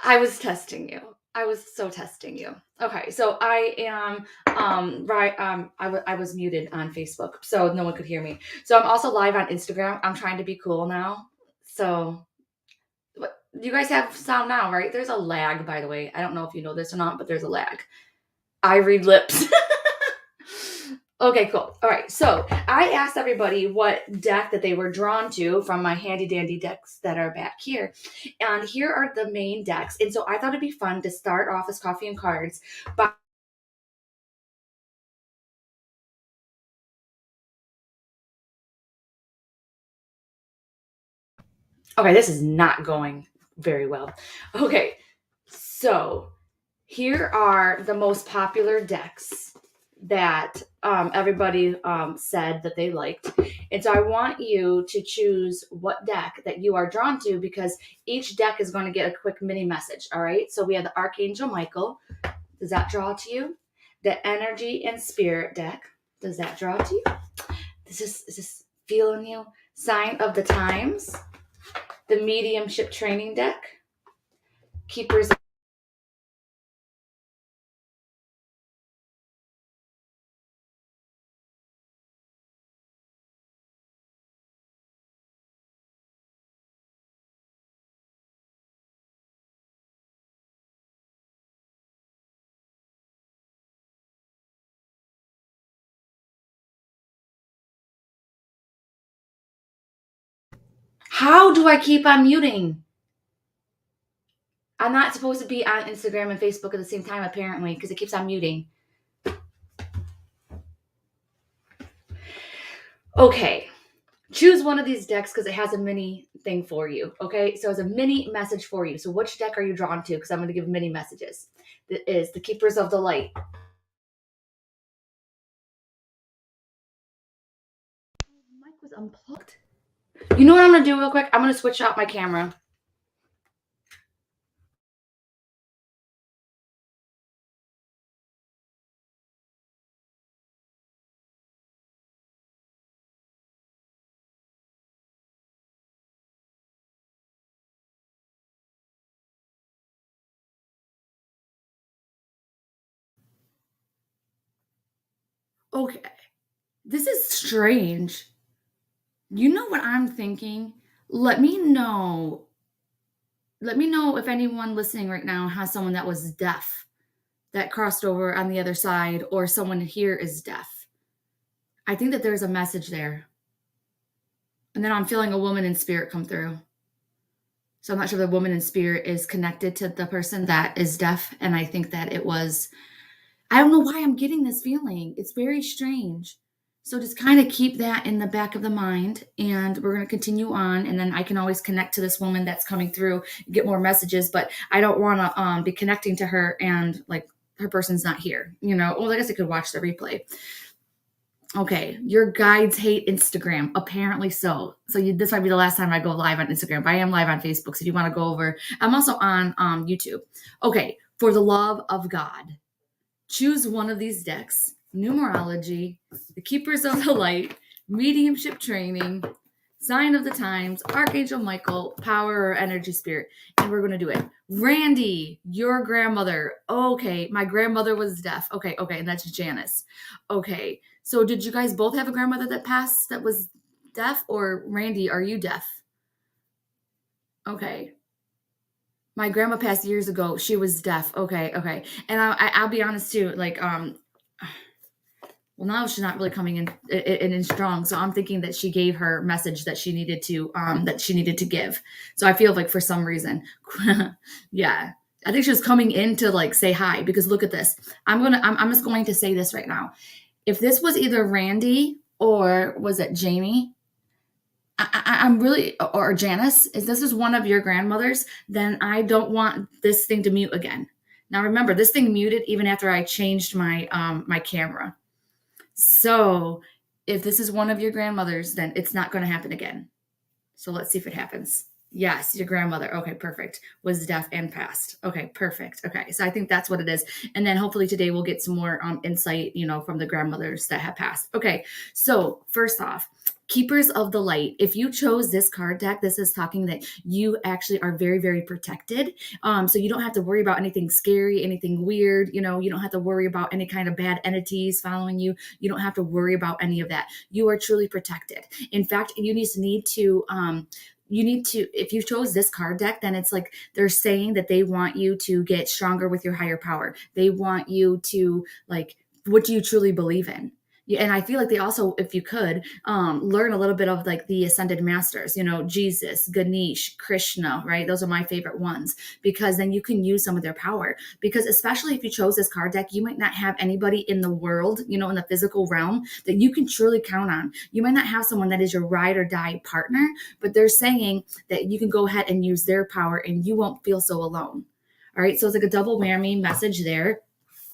I was testing you. I was so testing you. Okay, so I am right I was muted on Facebook so no one could hear me. So I'm also live on Instagram. I'm trying to be cool now. So what you guys have sound now, right? There's a lag, by the way. I don't know if you know this or not, but there's a lag. I read lips. Okay, cool. All right. So I asked everybody what deck that they were drawn to from my handy dandy decks that are back here. And here are the main decks. And so I thought it'd be fun to start off as coffee and cards by okay, this is not going very well. Okay, so here are the most popular decks that everybody said that they liked. And so I want you to choose what deck that you are drawn to because each deck is going to get a quick mini message. All right. So we have the Archangel Michael. Does that draw to you? The Energy and Spirit deck. Does that draw to you? Is this feeling you? Sign of the Times. The Mediumship Training deck. Keepers. How do I keep on muting? I'm not supposed to be on Instagram and Facebook at the same time, apparently, because it keeps on muting. Okay. Choose one of these decks because it has a mini thing for you. Okay. So it's a mini message for you. So which deck are you drawn to? Because I'm going to give mini messages. That is the Keepers of the Light. Mic was unplugged. You know what I'm going to do real quick? I'm going to switch out my camera. Okay. This is strange. You know what I'm thinking? Let me know. Let me know if anyone listening right now has someone that was deaf that crossed over on the other side or someone here is deaf. I think that there's a message there. And then I'm feeling a woman in spirit come through. So I'm not sure the woman in spirit is connected to the person that is deaf. And I think that it was, I don't know why I'm getting this feeling. It's very strange. So just kind of keep that in the back of the mind. And we're going to continue on. And then I can always connect to this woman that's coming through, get more messages. But I don't want to be connecting to her and like her person's not here. Well, I guess I could watch the replay. Okay, your guides hate Instagram. Apparently so. This might be the last time I go live on Instagram, but I am live on Facebook. So if you want to go over, I'm also on YouTube. Okay, for the love of God, choose one of these decks: numerology, the Keepers of the Light, mediumship training, sign of the times, Archangel Michael, power or energy spirit, and we're going to do it. Randy, your grandmother. Okay, my grandmother was deaf. Okay, and that's Janice. Okay, so did you guys both have a grandmother that passed that was deaf, or Randy, are you deaf? Okay. My grandma passed years ago. She was deaf. Okay. And I'll be honest too. Like, well, now she's not really coming in strong. So I'm thinking that she gave her message that she needed to give. So I feel like for some reason, yeah, I think she was coming in to like say hi because look at this. I'm just going to say this right now. If this was either Randy or was it Jamie, I'm really, or Janice, if this is one of your grandmothers, then I don't want this thing to mute again. Now remember, this thing muted even after I changed my my camera. So if this is one of your grandmothers, then it's not going to happen again. So let's see if it happens. Yes, your grandmother. Okay, perfect. Was deaf and passed. Okay, perfect. Okay, so I think that's what it is. And then hopefully today we'll get some more insight, from the grandmothers that have passed. Okay, so first off, Keepers of the light. If you chose this card deck, this is talking that you actually are very, very protected. So you don't have to worry about anything scary, anything weird. You don't have to worry about any kind of bad entities following you. You don't have to worry about any of that. You are truly protected. In fact, if you chose this card deck, then it's like they're saying that they want you to get stronger with your higher power. They want you to, like, what do you truly believe in? Yeah, and I feel like they also, if you could, learn a little bit of like the ascended masters, Jesus, Ganesh, Krishna, right? Those are my favorite ones, because then you can use some of their power. Because especially if you chose this card deck, you might not have anybody in the world, in the physical realm that you can truly count on. You might not have someone that is your ride or die partner, but they're saying that you can go ahead and use their power and you won't feel so alone. All right. So it's like a double whammy message there.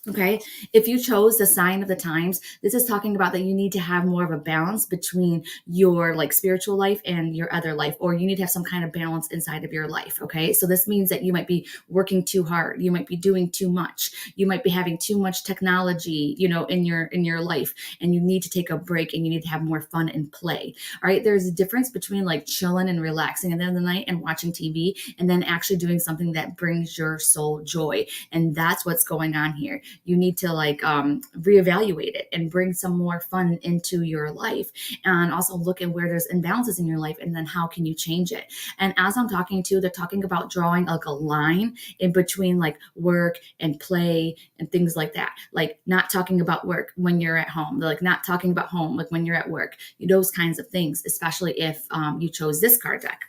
Okay. If you chose the sign of the times, this is talking about that you need to have more of a balance between your like spiritual life and your other life, or you need to have some kind of balance inside of your life. Okay. So this means that you might be working too hard. You might be doing too much. You might be having too much technology, in your life, and you need to take a break and you need to have more fun and play. All right. There's a difference between like chilling and relaxing at the end of the night and watching TV, and then actually doing something that brings your soul joy. And that's what's going on here. You need to like reevaluate it and bring some more fun into your life, and also look at where there's imbalances in your life, and then how can you change it. And as I'm talking to, they're talking about drawing like a line in between like work and play and things like that, like not talking about work when you're at home. They're like not talking about home like when you're at work, those kinds of things, especially if you chose this card deck.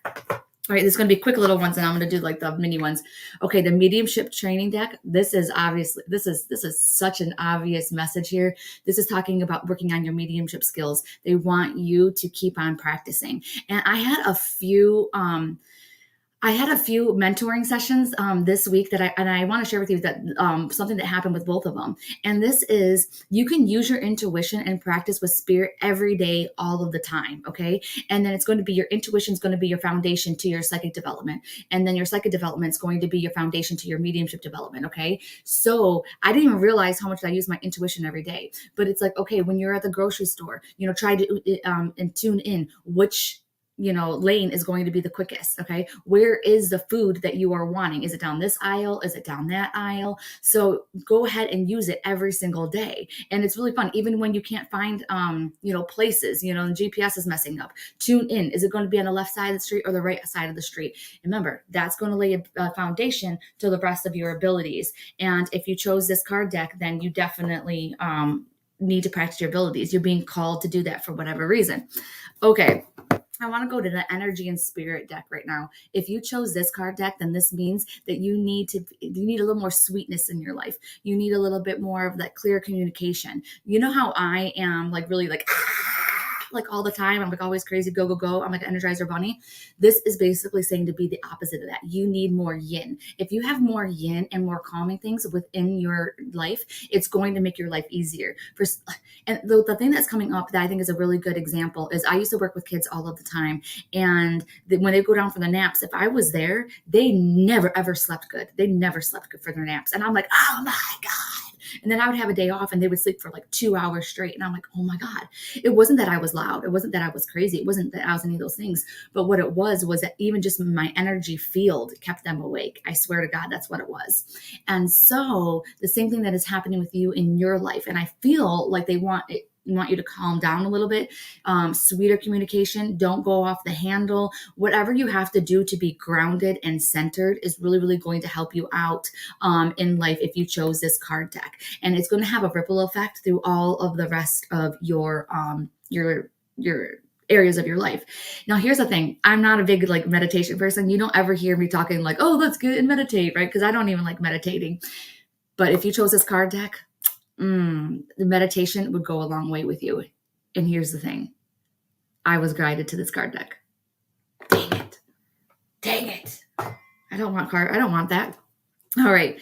All right, there's going to be quick little ones, and I'm going to do like the mini ones. Okay, the mediumship training deck. This is such an obvious message here. This is talking about working on your mediumship skills. They want you to keep on practicing. And I had a few mentoring sessions this week that I want to share with you that something that happened with both of them. And this is, you can use your intuition and practice with spirit every day, all of the time. Okay. And then it's going to be, your intuition is going to be your foundation to your psychic development. And then your psychic development is going to be your foundation to your mediumship development. Okay. So I didn't even realize how much I use my intuition every day, but it's like, okay, when you're at the grocery store, try to and tune in which lane is going to be the quickest. Okay. Where is the food that you are wanting? Is it down this aisle? Is it down that aisle? So go ahead and use it every single day. And it's really fun. Even when you can't find, places, and GPS is messing up, tune in. Is it going to be on the left side of the street or the right side of the street? Remember, that's going to lay a foundation to the rest of your abilities. And if you chose this card deck, then you definitely, need to practice your abilities. You're being called to do that for whatever reason. Okay. I want to go to the energy and spirit deck right now. If you chose this card deck, then this means that you need a little more sweetness in your life. You need a little bit more of that clear communication. You know how I am like really like all the time. I'm like always crazy, go, go, go. I'm like an Energizer bunny. This is basically saying to be the opposite of that. You need more yin. If you have more yin and more calming things within your life, it's going to make your life easier. And the thing that's coming up that I think is a really good example is I used to work with kids all of the time. And when they go down for the naps, if I was there, they never, ever slept good. They never slept good for their naps. And I'm like, oh my God. And then I would have a day off and they would sleep for like 2 hours straight. And I'm like, oh my God. It wasn't that I was loud. It wasn't that I was crazy. It wasn't that I was any of those things. But what it was that even just my energy field kept them awake. I swear to God, that's what it was. And so the same thing that is happening with you in your life. And I feel like they want you to calm down a little bit, sweeter communication, don't go off the handle. Whatever you have to do to be grounded and centered is really, really going to help you out in life if you chose this card deck. And it's going to have a ripple effect through all of the rest of your areas of your life. Now, here's the thing. I'm not a big like meditation person. You don't ever hear me talking like, oh, let's get and meditate, right? Because I don't even like meditating. But if you chose this card deck, the meditation would go a long way with you. And here's the thing. I was guided to this card deck. Dang it. I don't want that. All right.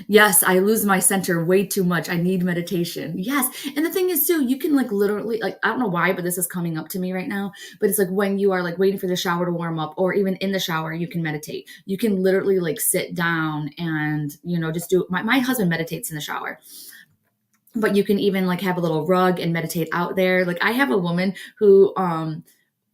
Yes, I lose my center way too much. I need meditation. Yes. And the thing is too, you can like literally, like, I don't know why, but this is coming up to me right now, but it's like when you are like waiting for the shower to warm up, or even in the shower, you can meditate. You can literally like sit down and, just do it. My husband meditates in the shower. but you can even like have a little rug and meditate out there. Like I have a woman who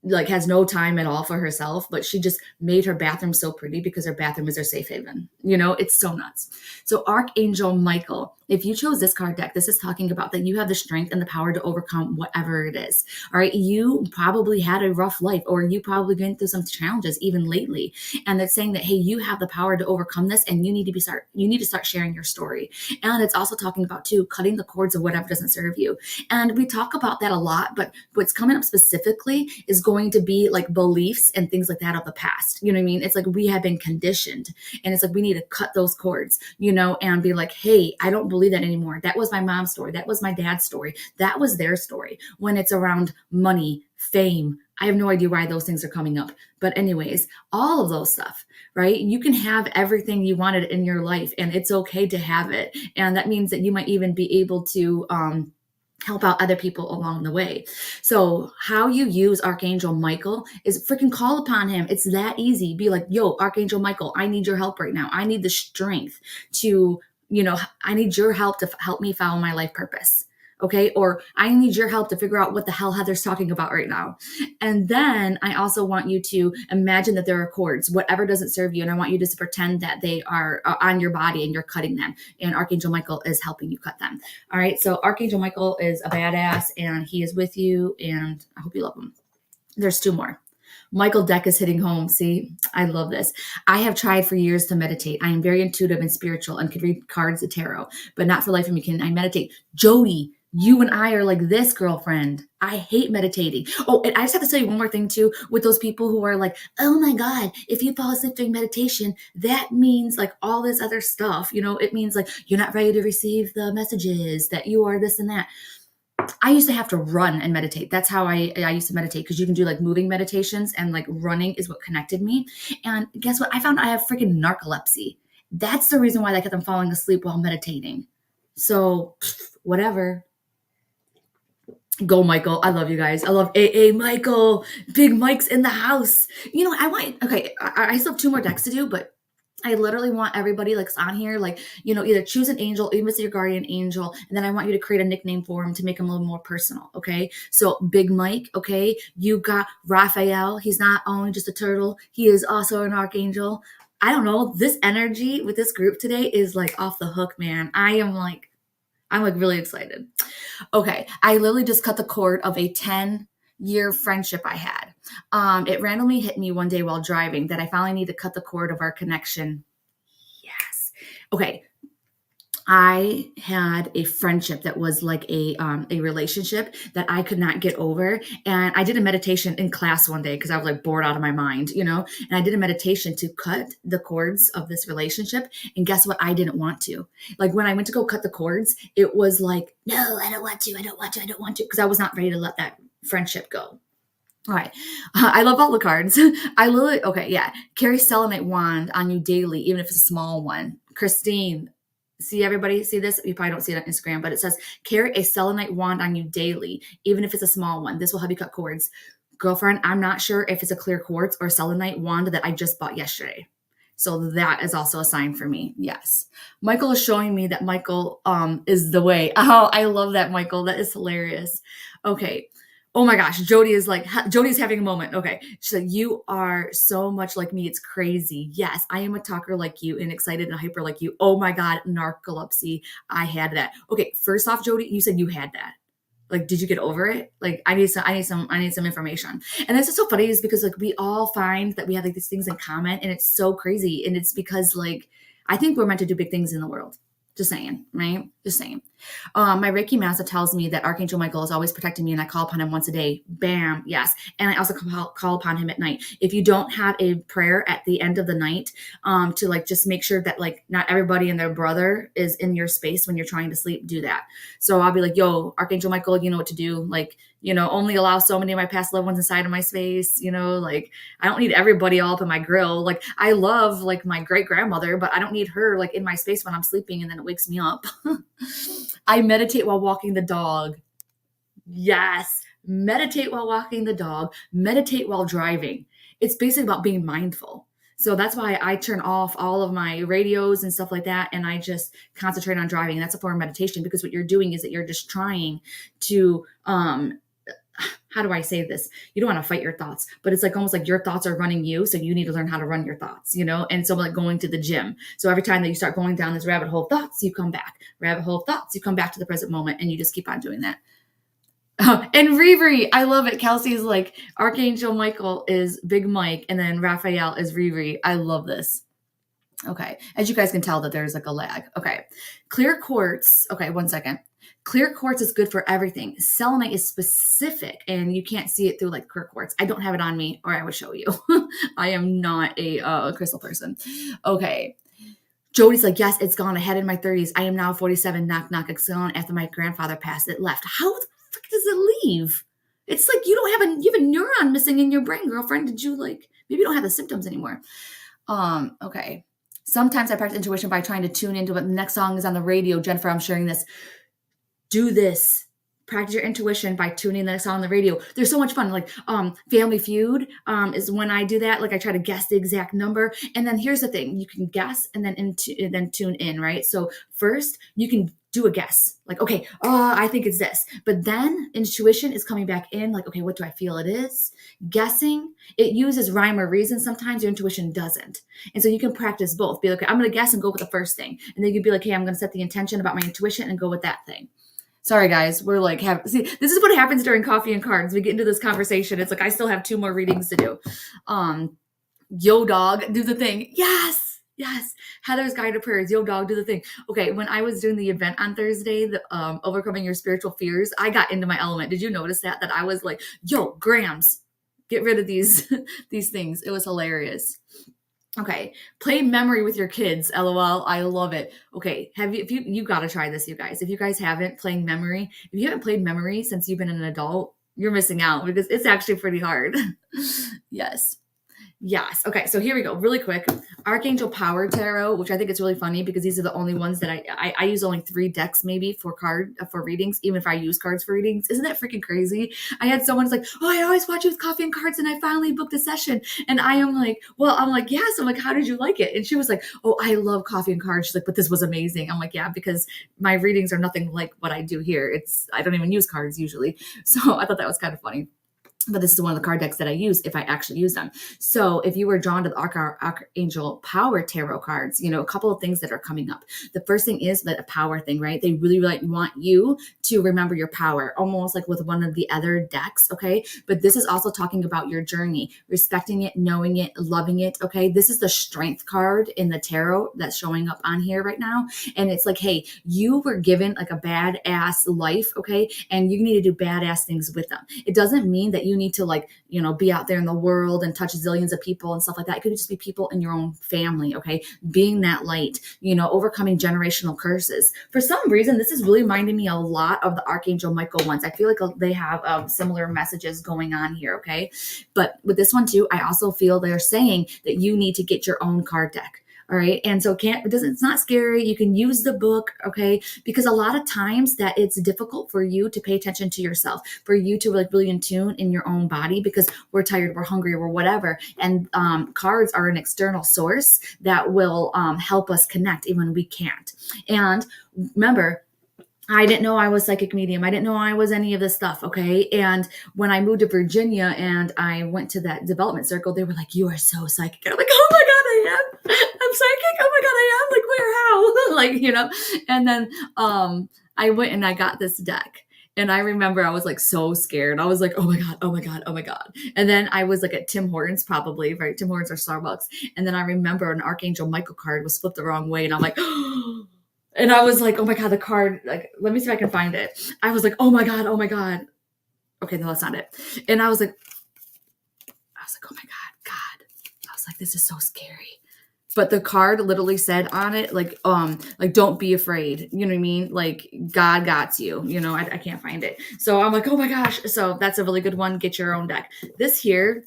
like has no time at all for herself, but she just made her bathroom so pretty because her bathroom is her safe haven. You know, it's so nuts. So Archangel Michael, if you chose this card deck, this is talking about that you have the strength and the power to overcome whatever it is. All right. You probably had a rough life, or you probably been through some challenges even lately. And it's saying that, hey, you have the power to overcome this, and you need to start sharing your story. And it's also talking about too, cutting the cords of whatever doesn't serve you. And we talk about that a lot, but what's coming up specifically is going to be like beliefs and things like that of the past. You know what I mean? It's like we have been conditioned, and it's like we need to cut those cords, you know, and be like, hey, I don't believe that anymore. That was my mom's story. That was my dad's story. That was their story. When it's around money, fame, I have no idea why those things are coming up. But anyways, all of those stuff, right? You can have everything you wanted in your life, and it's okay to have it. And that means that you might even be able to help out other people along the way. So how you use Archangel Michael is freaking call upon him. It's that easy. Be like, yo, Archangel Michael, I need your help right now. I need the strength to, you know, I need your help to help me follow my life purpose. Okay. Or I need your help to figure out what the hell Heather's talking about right now. And then I also want you to imagine that there are cords, whatever doesn't serve you. And I want you to pretend that they are on your body and you're cutting them. And Archangel Michael is helping you cut them. All right. So Archangel Michael is a badass, and he is with you, and I hope you love him. There's two more. Michael Deck is hitting home. See, I love this. I have tried for years to meditate. I am very intuitive and spiritual and could read cards of tarot, but not for life of me can I meditate. Jody, you and I are like this, girlfriend. I hate meditating. Oh, and I just have to tell you one more thing too, with those people who are like, oh my God, if you fall asleep during meditation, that means like all this other stuff. You know, it means like you're not ready to receive the messages, that you are this and that. I used to have to run and meditate. That's how I used to meditate, because you can do like moving meditations, and like running is what connected me. And guess what? I found I have freaking narcolepsy. That's the reason why I kept on falling asleep while meditating. So whatever. Go, Michael. I love you guys. I love AA Michael. Big Mike's in the house. You know, I still have two more decks to do, but I literally want everybody like on here, like, you know, either choose an angel, even if it's your guardian angel, and then I want you to create a nickname for him to make him a little more personal. Okay. So Big Mike. Okay. You got Raphael. He's not only just a turtle, he is also an archangel. I don't know. This energy with this group today is like off the hook, man. I'm like really excited. Okay. I literally just cut the cord of a 10-year friendship I had. It randomly hit me one day while driving that I finally need to cut the cord of our connection. Yes. Okay. I had a friendship that was like a relationship that I could not get over. And I did a meditation in class one day because I was like bored out of my mind, you know, and I did a meditation to cut the cords of this relationship. And guess what? I didn't want to. Like when I went to go cut the cords, it was like, no, I don't want to. I don't want to. I don't want to. Because I was not ready to let that friendship go. All right. I love all the cards. I literally, okay, yeah. Carry selenite wand on you daily, even if it's a small one. Christine, see everybody see this? You probably don't see it on Instagram, but it says carry a selenite wand on you daily, even if it's a small one. This will help you cut cords. Girlfriend, I'm not sure if it's a clear quartz or selenite wand that I just bought yesterday. So that is also a sign for me. Yes. Michael is showing me that Michael is the way. Oh, I love that, Michael. That is hilarious. Okay. Oh my gosh, Jody's having a moment. Okay. She's like, you are so much like me. It's crazy. Yes, I am a talker like you and excited and hyper like you. Oh my God, narcolepsy. I had that. Okay. First off, Jody, you said you had that. Like, did you get over it? Like, I need some information. And that's just so funny is because like we all find that we have like these things in common, and it's so crazy. And it's because like, I think we're meant to do big things in the world. Just saying, right? Just saying. My Reiki master tells me that Archangel Michael is always protecting me, and I call upon him once a day. Bam. Yes. And I also call upon him at night. If you don't have a prayer at the end of the night, to like, just make sure that like not everybody and their brother is in your space when you're trying to sleep, do that. So I'll be like, yo, Archangel Michael, you know what to do. Like, you know, only allow so many of my past loved ones inside of my space. You know, like I don't need everybody all up in my grill. Like I love like my great grandmother, but I don't need her like in my space when I'm sleeping and then it wakes me up. I meditate while walking the dog. Yes. Meditate while walking the dog. Meditate while driving. It's basically about being mindful. So that's why I turn off all of my radios and stuff like that. And I just concentrate on driving. That's a form of meditation, because what you're doing is that you're just trying to, how do I say this? You don't want to fight your thoughts, but it's like almost like your thoughts are running you. So you need to learn how to run your thoughts, And so like going to the gym. So every time that you start going down this rabbit hole of thoughts, you come back. Rabbit hole of thoughts, you come back to the present moment, and you just keep on doing that. And Riri, I love it. Kelsey's like, Archangel Michael is Big Mike, and then Raphael is Riri. I love this. Okay. As you guys can tell that there's like a lag. Okay. Clear quartz. Okay. 1 second. Clear quartz is good for everything. Selenite is specific, and you can't see it through like clear quartz. I don't have it on me, or I would show you. I am not a crystal person. Okay. Jody's like, yes, it's gone. I had it in my 30s. I am now 47. Knock, knock. It's gone after my grandfather passed. It left. How the frick does it leave? It's like you have a neuron missing in your brain, girlfriend. Did you maybe you don't have the symptoms anymore? Okay. Sometimes I practice intuition by trying to tune into what the next song is on the radio. Jennifer, I'm sharing this. Do this. Practice your intuition by tuning in the next song on the radio. They're so much fun. Like Family Feud is when I do that. Like I try to guess the exact number. And then here's the thing. You can guess and then tune in, right? So first you can do a guess. Like, okay, I think it's this. But then intuition is coming back in. Like, okay, what do I feel it is? Guessing, it uses rhyme or reason. Sometimes your intuition doesn't. And so you can practice both. Be like, okay, I'm going to guess and go with the first thing. And then you can be like, hey, I'm going to set the intention about my intuition and go with that thing. Sorry, guys. We're like, see, this is what happens during coffee and cards. We get into this conversation. It's like, I still have 2 more readings to do. Yo, dog, do the thing. Yes. Heather's guided prayers. Yo, dog, do the thing. Okay. When I was doing the event on Thursday, the overcoming your spiritual fears, I got into my element. Did you notice that I was like, yo, grams, get rid of these, these things. It was hilarious. Okay. Play memory with your kids. LOL. I love it. Okay. You got to try this, you guys. If you guys haven't playing memory, if you haven't played memory since you've been an adult, you're missing out, because it's actually pretty hard. Yes. Okay. So here we go. Really quick. Archangel Power Tarot, which I think is really funny because these are the only ones that I use only 3 decks maybe for readings, even if I use cards for readings. Isn't that freaking crazy? I had someone's like, oh, I always watch you with coffee and cards, and I finally booked a session. And I am like, well, I'm like, yes. I'm like, how did you like it? And she was like, oh, I love coffee and cards. She's like, but this was amazing. I'm like, yeah, because my readings are nothing like what I do here. I don't even use cards usually. So I thought that was kind of funny. But this is one of the card decks that I use if I actually use them. So if you were drawn to the Archangel Power Tarot cards, a couple of things that are coming up. The first thing is that a power thing, right? They really want you to remember your power, almost like with one of the other decks, okay? But this is also talking about your journey, respecting it, knowing it, loving it, okay? This is the Strength card in the tarot that's showing up on here right now. And it's like, hey, you were given like a badass life, okay? And you need to do badass things with them. It doesn't mean that you need to be out there in the world and touch zillions of people and stuff like that. It could just be people in your own family. Okay. Being that light, overcoming generational curses. For some reason, this is really reminding me a lot of the Archangel Michael ones. I feel like they have similar messages going on here. Okay. But with this one too, I also feel they're saying that you need to get your own card deck. All right. And so it's not scary. You can use the book. Okay. Because a lot of times that it's difficult for you to pay attention to yourself, for you to really in tune in your own body, because we're tired, we're hungry, or whatever. And cards are an external source that will help us connect even when we can't. And remember, I didn't know I was psychic medium. I didn't know I was any of this stuff. Okay. And when I moved to Virginia and I went to that development circle, they were like, you are so psychic. And I'm like, oh my God, I am. I'm psychic. Oh my God, I am. Like, where, how? And then I went and I got this deck. And I remember I was like so scared. I was like, oh my God, oh my God, oh my God. And then I was like at Tim Hortons probably, right? Tim Hortons or Starbucks. And then I remember an Archangel Michael card was flipped the wrong way. And I'm like, oh. And I was like, oh my God, the card, let me see if I can find it. I was like, oh my God, oh my God. Okay, no, that's not it. And I was like, oh my God. I was like, this is so scary. But the card literally said on it, don't be afraid. You know what I mean? Like, God got you. I can't find it. So I'm like, oh my gosh. So that's a really good one. Get your own deck. This here,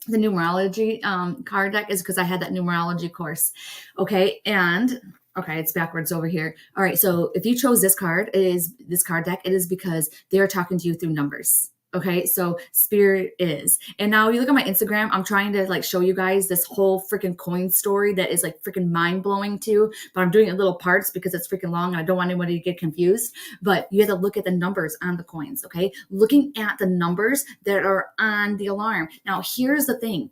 the numerology card deck, is because I had that numerology course. Okay. And okay, it's backwards over here. All right. So if you chose this card deck, it is because they are talking to you through numbers. Okay, so spirit is. And now you look at my Instagram, I'm trying to like show you guys this whole freaking coin story that is like freaking mind blowing too. But I'm doing it in little parts because it's freaking long and I don't want anybody to get confused. But you have to look at the numbers on the coins, okay? Looking at the numbers that are on the alarm. Now, here's the thing.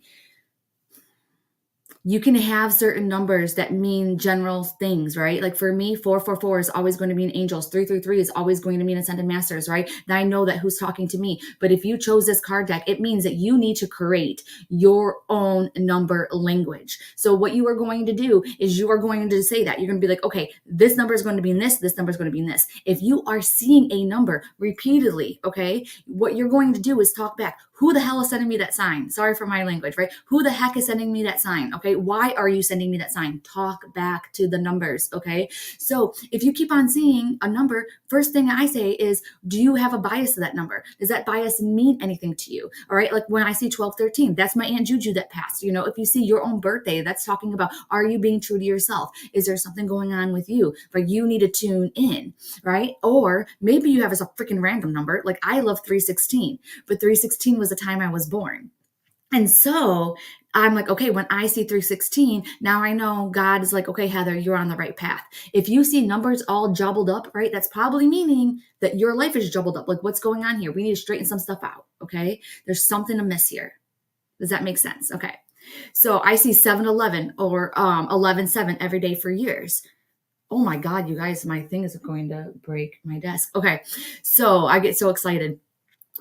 You can have certain numbers that mean general things, right? Like for me, 444 is always going to mean angels. 333 is always going to mean ascended masters, right? Now I know that who's talking to me. But if you chose this card deck, it means that you need to create your own number language. So what you are going to do is you are going to say that. You're going to be like, okay, this number is going to be in this number is going to be in this. If you are seeing a number repeatedly, okay, what you're going to do is talk back. Who the hell is sending me that sign? Sorry for my language, right? Who the heck is sending me that sign? Okay. Why are you sending me that sign? Talk back to the numbers. Okay. So if you keep on seeing a number, first thing I say is, do you have a bias to that number? Does that bias mean anything to you? All right. Like when I see 1213, that's my Aunt Juju that passed. You know, if you see your own birthday, that's talking about, are you being true to yourself? Is there something going on with you? Like you need to tune in, right? Or maybe you have a freaking random number. Like I love 316, but 316 was the time I was born. And so I'm like, okay, when I see 316, now I know God is like, okay, Heather, you're on the right path. If you see numbers all jumbled up, right, that's probably meaning that your life is jumbled up. Like what's going on here? We need to straighten some stuff out. Okay. There's something amiss here. Does that make sense? Okay. So I see 711 or 11-7 every day for years. Oh my God, you guys, my thing is going to break my desk. Okay. So I get so excited.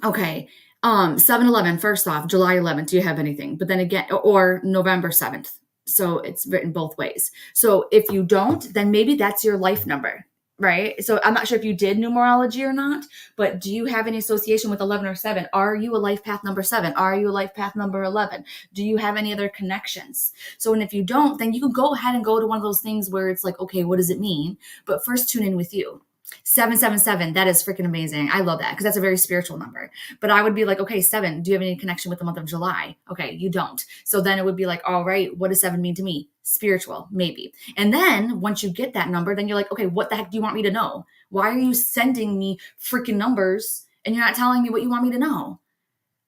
Okay. 7-11, first off, July 11th, do you have anything? But then again, or November 7th. So it's written both ways. So if you don't, then maybe that's your life number, right? So I'm not sure if you did numerology or not, but do you have any association with 11 or 7? Are you a life path number 7? Are you a life path number 11? Do you have any other connections? So, and if you don't, then you can go ahead and go to one of those things where it's like, okay, what does it mean? But first tune in with you. 777, that is freaking amazing. I love that because that's a very spiritual number. But I would be like, okay, 7, do you have any connection with the month of July? Okay, you don't. So then it would be like, all right, what does 7 mean to me? Spiritual, maybe. And then once you get that number, then you're like, okay, what the heck do you want me to know? Why are you sending me freaking numbers and you're not telling me what you want me to know?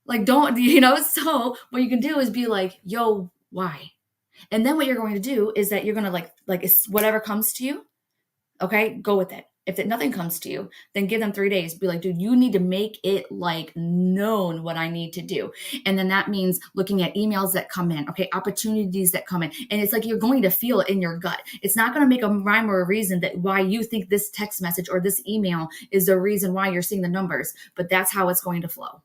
Like, don't, so what you can do is be like, yo, why? And then what you're going to do is that you're going to like it's whatever comes to you, okay, go with it. If nothing comes to you, then give them 3 days. Be like, dude, you need to make it like known what I need to do. And then that means looking at emails that come in, okay, opportunities that come in. And it's like you're going to feel it in your gut. It's not going to make a rhyme or a reason that why you think this text message or this email is the reason why you're seeing the numbers, but that's how it's going to flow.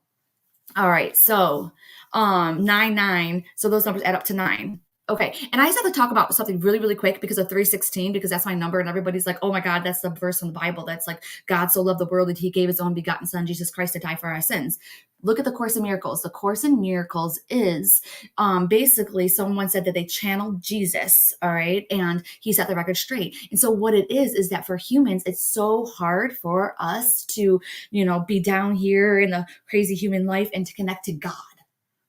All right, so 9. So those numbers add up to 9. Okay. And I just have to talk about something really, really quick because of 316, because that's my number. And everybody's like, oh my God, that's the verse in the Bible. That's like, God so loved the world that he gave his own begotten son, Jesus Christ, to die for our sins. Look at the Course in Miracles. The Course in Miracles is basically someone said that they channeled Jesus. All right. And he set the record straight. And so what it is that for humans, it's so hard for us to, be down here in the crazy human life and to connect to God.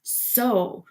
So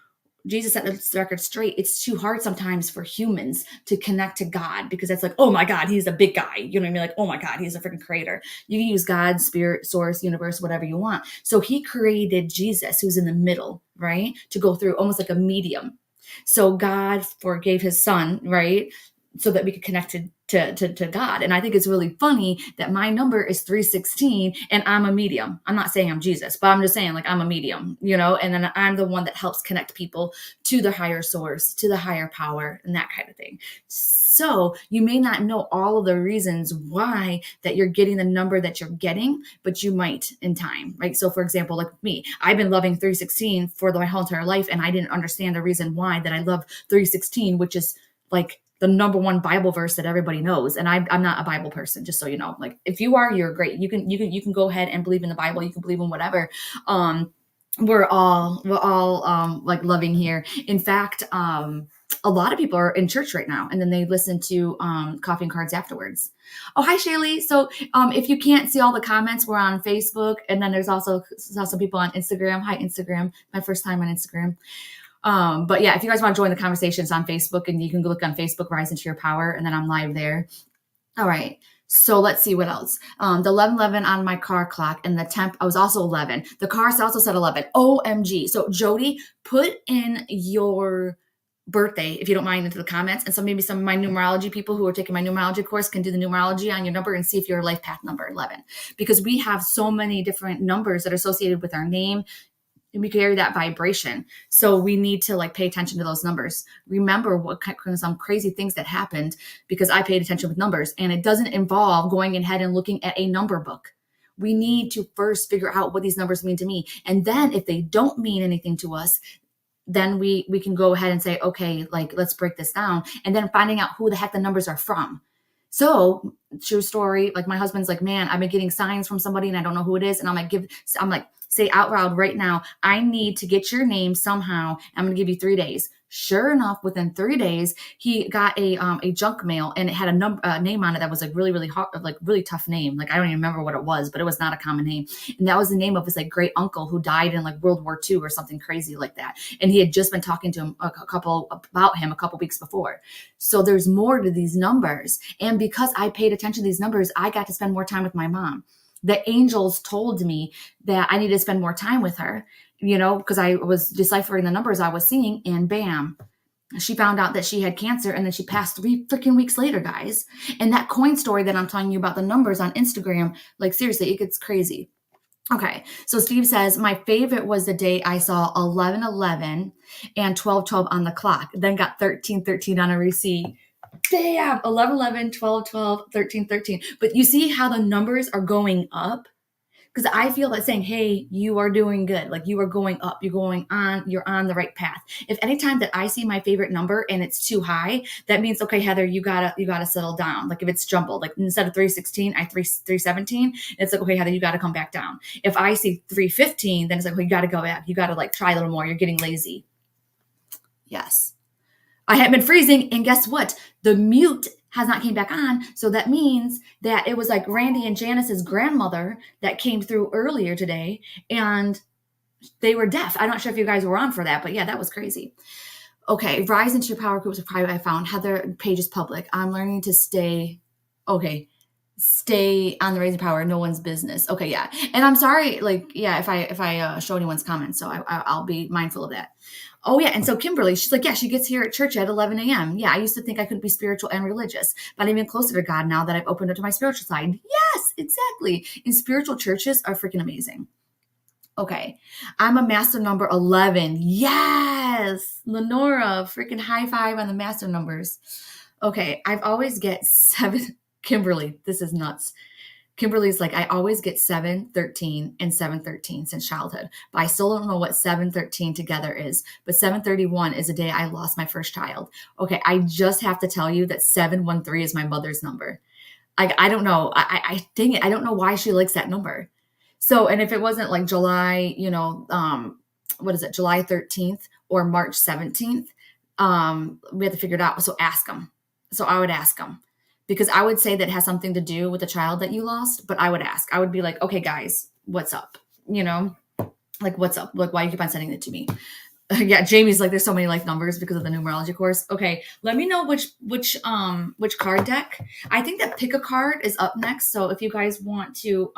Jesus set the record straight. It's too hard sometimes for humans to connect to God because it's like, oh my God, he's a big guy. You know what I mean? Like, oh my God, he's a freaking creator. You can use God, spirit, source, universe, whatever you want. So he created Jesus, who's in the middle, right? To go through almost like a medium. So God forgave his son, right? So that we could connect to God. And I think it's really funny that my number is 316 and I'm a medium. I'm not saying I'm Jesus, but I'm just saying like I'm a medium, and then I'm the one that helps connect people to the higher source, to the higher power and that kind of thing. So you may not know all of the reasons why that you're getting the number that you're getting, but you might in time, right? So for example, like me, I've been loving 316 for my whole entire life. And I didn't understand the reason why that I love 316, which is like the number one Bible verse that everybody knows. And I'm not a Bible person, just so you know. Like if you are, you're great. You can go ahead and believe in the Bible. You can believe in whatever. We're all like loving here. In fact, a lot of people are in church right now, and then they listen to Coffee and Cards afterwards. Oh, hi, Shaylee. So if you can't see all the comments, we're on Facebook, and then there's also some people on Instagram. Hi, Instagram. My first time on Instagram. But yeah, if you guys want to join the conversations on Facebook, and you can go look on Facebook, Rise into Your Power, and then I'm live there. All right. So let's see what else. The 1111 on my car clock and the temp, I was also 11. The car also said 11. OMG. So Jody, put in your birthday, if you don't mind, into the comments. And so maybe some of my numerology people who are taking my numerology course can do the numerology on your number and see if you're life path number 11. Because we have so many different numbers that are associated with our name, and we carry that vibration. So we need to like pay attention to those numbers. Remember what some crazy things that happened because I paid attention with numbers, and it doesn't involve going ahead and looking at a number book. We need to first figure out what these numbers mean to me. And then if they don't mean anything to us, then we can go ahead and say, okay, like let's break this down. And then finding out who the heck the numbers are from. So true story, like my husband's like, man, I've been getting signs from somebody and I don't know who it is. And I'm like, say out loud right now, I need to get your name somehow. I'm going to give you 3 days. Sure enough, within 3 days, he got a junk mail, and it had a name on it that was like really, really hard, like really tough name. Like I don't even remember what it was, but it was not a common name. And that was the name of his like great uncle who died in like World War II or something crazy like that. And he had just been talking to him a couple weeks before. So there's more to these numbers. And because I paid attention to these numbers, I got to spend more time with my mom. The angels told me that I needed to spend more time with her, because I was deciphering the numbers I was seeing, and bam, she found out that she had cancer, and then she passed 3 freaking weeks later, guys. And that coin story that I'm telling you about the numbers on Instagram, like seriously, it gets crazy. Okay, so Steve says, my favorite was the day I saw 11:11 and 12:12 on the clock, then got 13:13 on a receipt. Damn, 11:11, 12:12, 13:13. But you see how the numbers are going up? Because I feel like saying, hey, you are doing good. Like you are going up. You're on the right path. If anytime that I see my favorite number and it's too high, that means, okay, Heather, you gotta settle down. Like if it's jumbled, like instead of 316, 317, it's like, okay, Heather, you gotta come back down. If I see 315, then it's like, well, you gotta go back. You gotta like try a little more. You're getting lazy. Yes. I had been freezing, and guess what? The mute has not came back on. So that means that it was like Randy and Janice's grandmother that came through earlier today, and they were deaf. I'm not sure if you guys were on for that, but yeah, that was crazy. Okay, rise into your power groups of private. I found Heather page is public. I'm learning to stay on the raising power. No one's business. Okay, yeah. And I'm sorry, like, yeah, if I show anyone's comments, so I'll be mindful of that. Oh yeah, and so Kimberly, she's like, yeah, she gets here at church at 11 a.m. Yeah, I used to think I couldn't be spiritual and religious, but I'm even closer to God now that I've opened up to my spiritual side. Yes, exactly. And spiritual churches are freaking amazing. Okay, I'm a master number 11. Yes, Lenora, freaking high five on the master numbers. Okay, I've always get 7. Kimberly, this is nuts. Kimberly's like, I always get 713 and 713 since childhood, but I still don't know what 713 together is. But 731 is the day I lost my first child. Okay, I just have to tell you that 713 is my mother's number. I don't know. Dang it, I don't know why she likes that number. So, and if it wasn't like July, what is it, July 13th or March 17th, we had to figure it out. So ask them. So I would ask them. Because I would say that has something to do with the child that you lost, but I would ask. I would be like, okay, guys, what's up? Like, what's up? Like, why do you keep on sending it to me? Yeah, Jamie's like, there's so many like numbers because of the numerology course. Okay, let me know which card deck. I think that pick a card is up next. So if you guys want to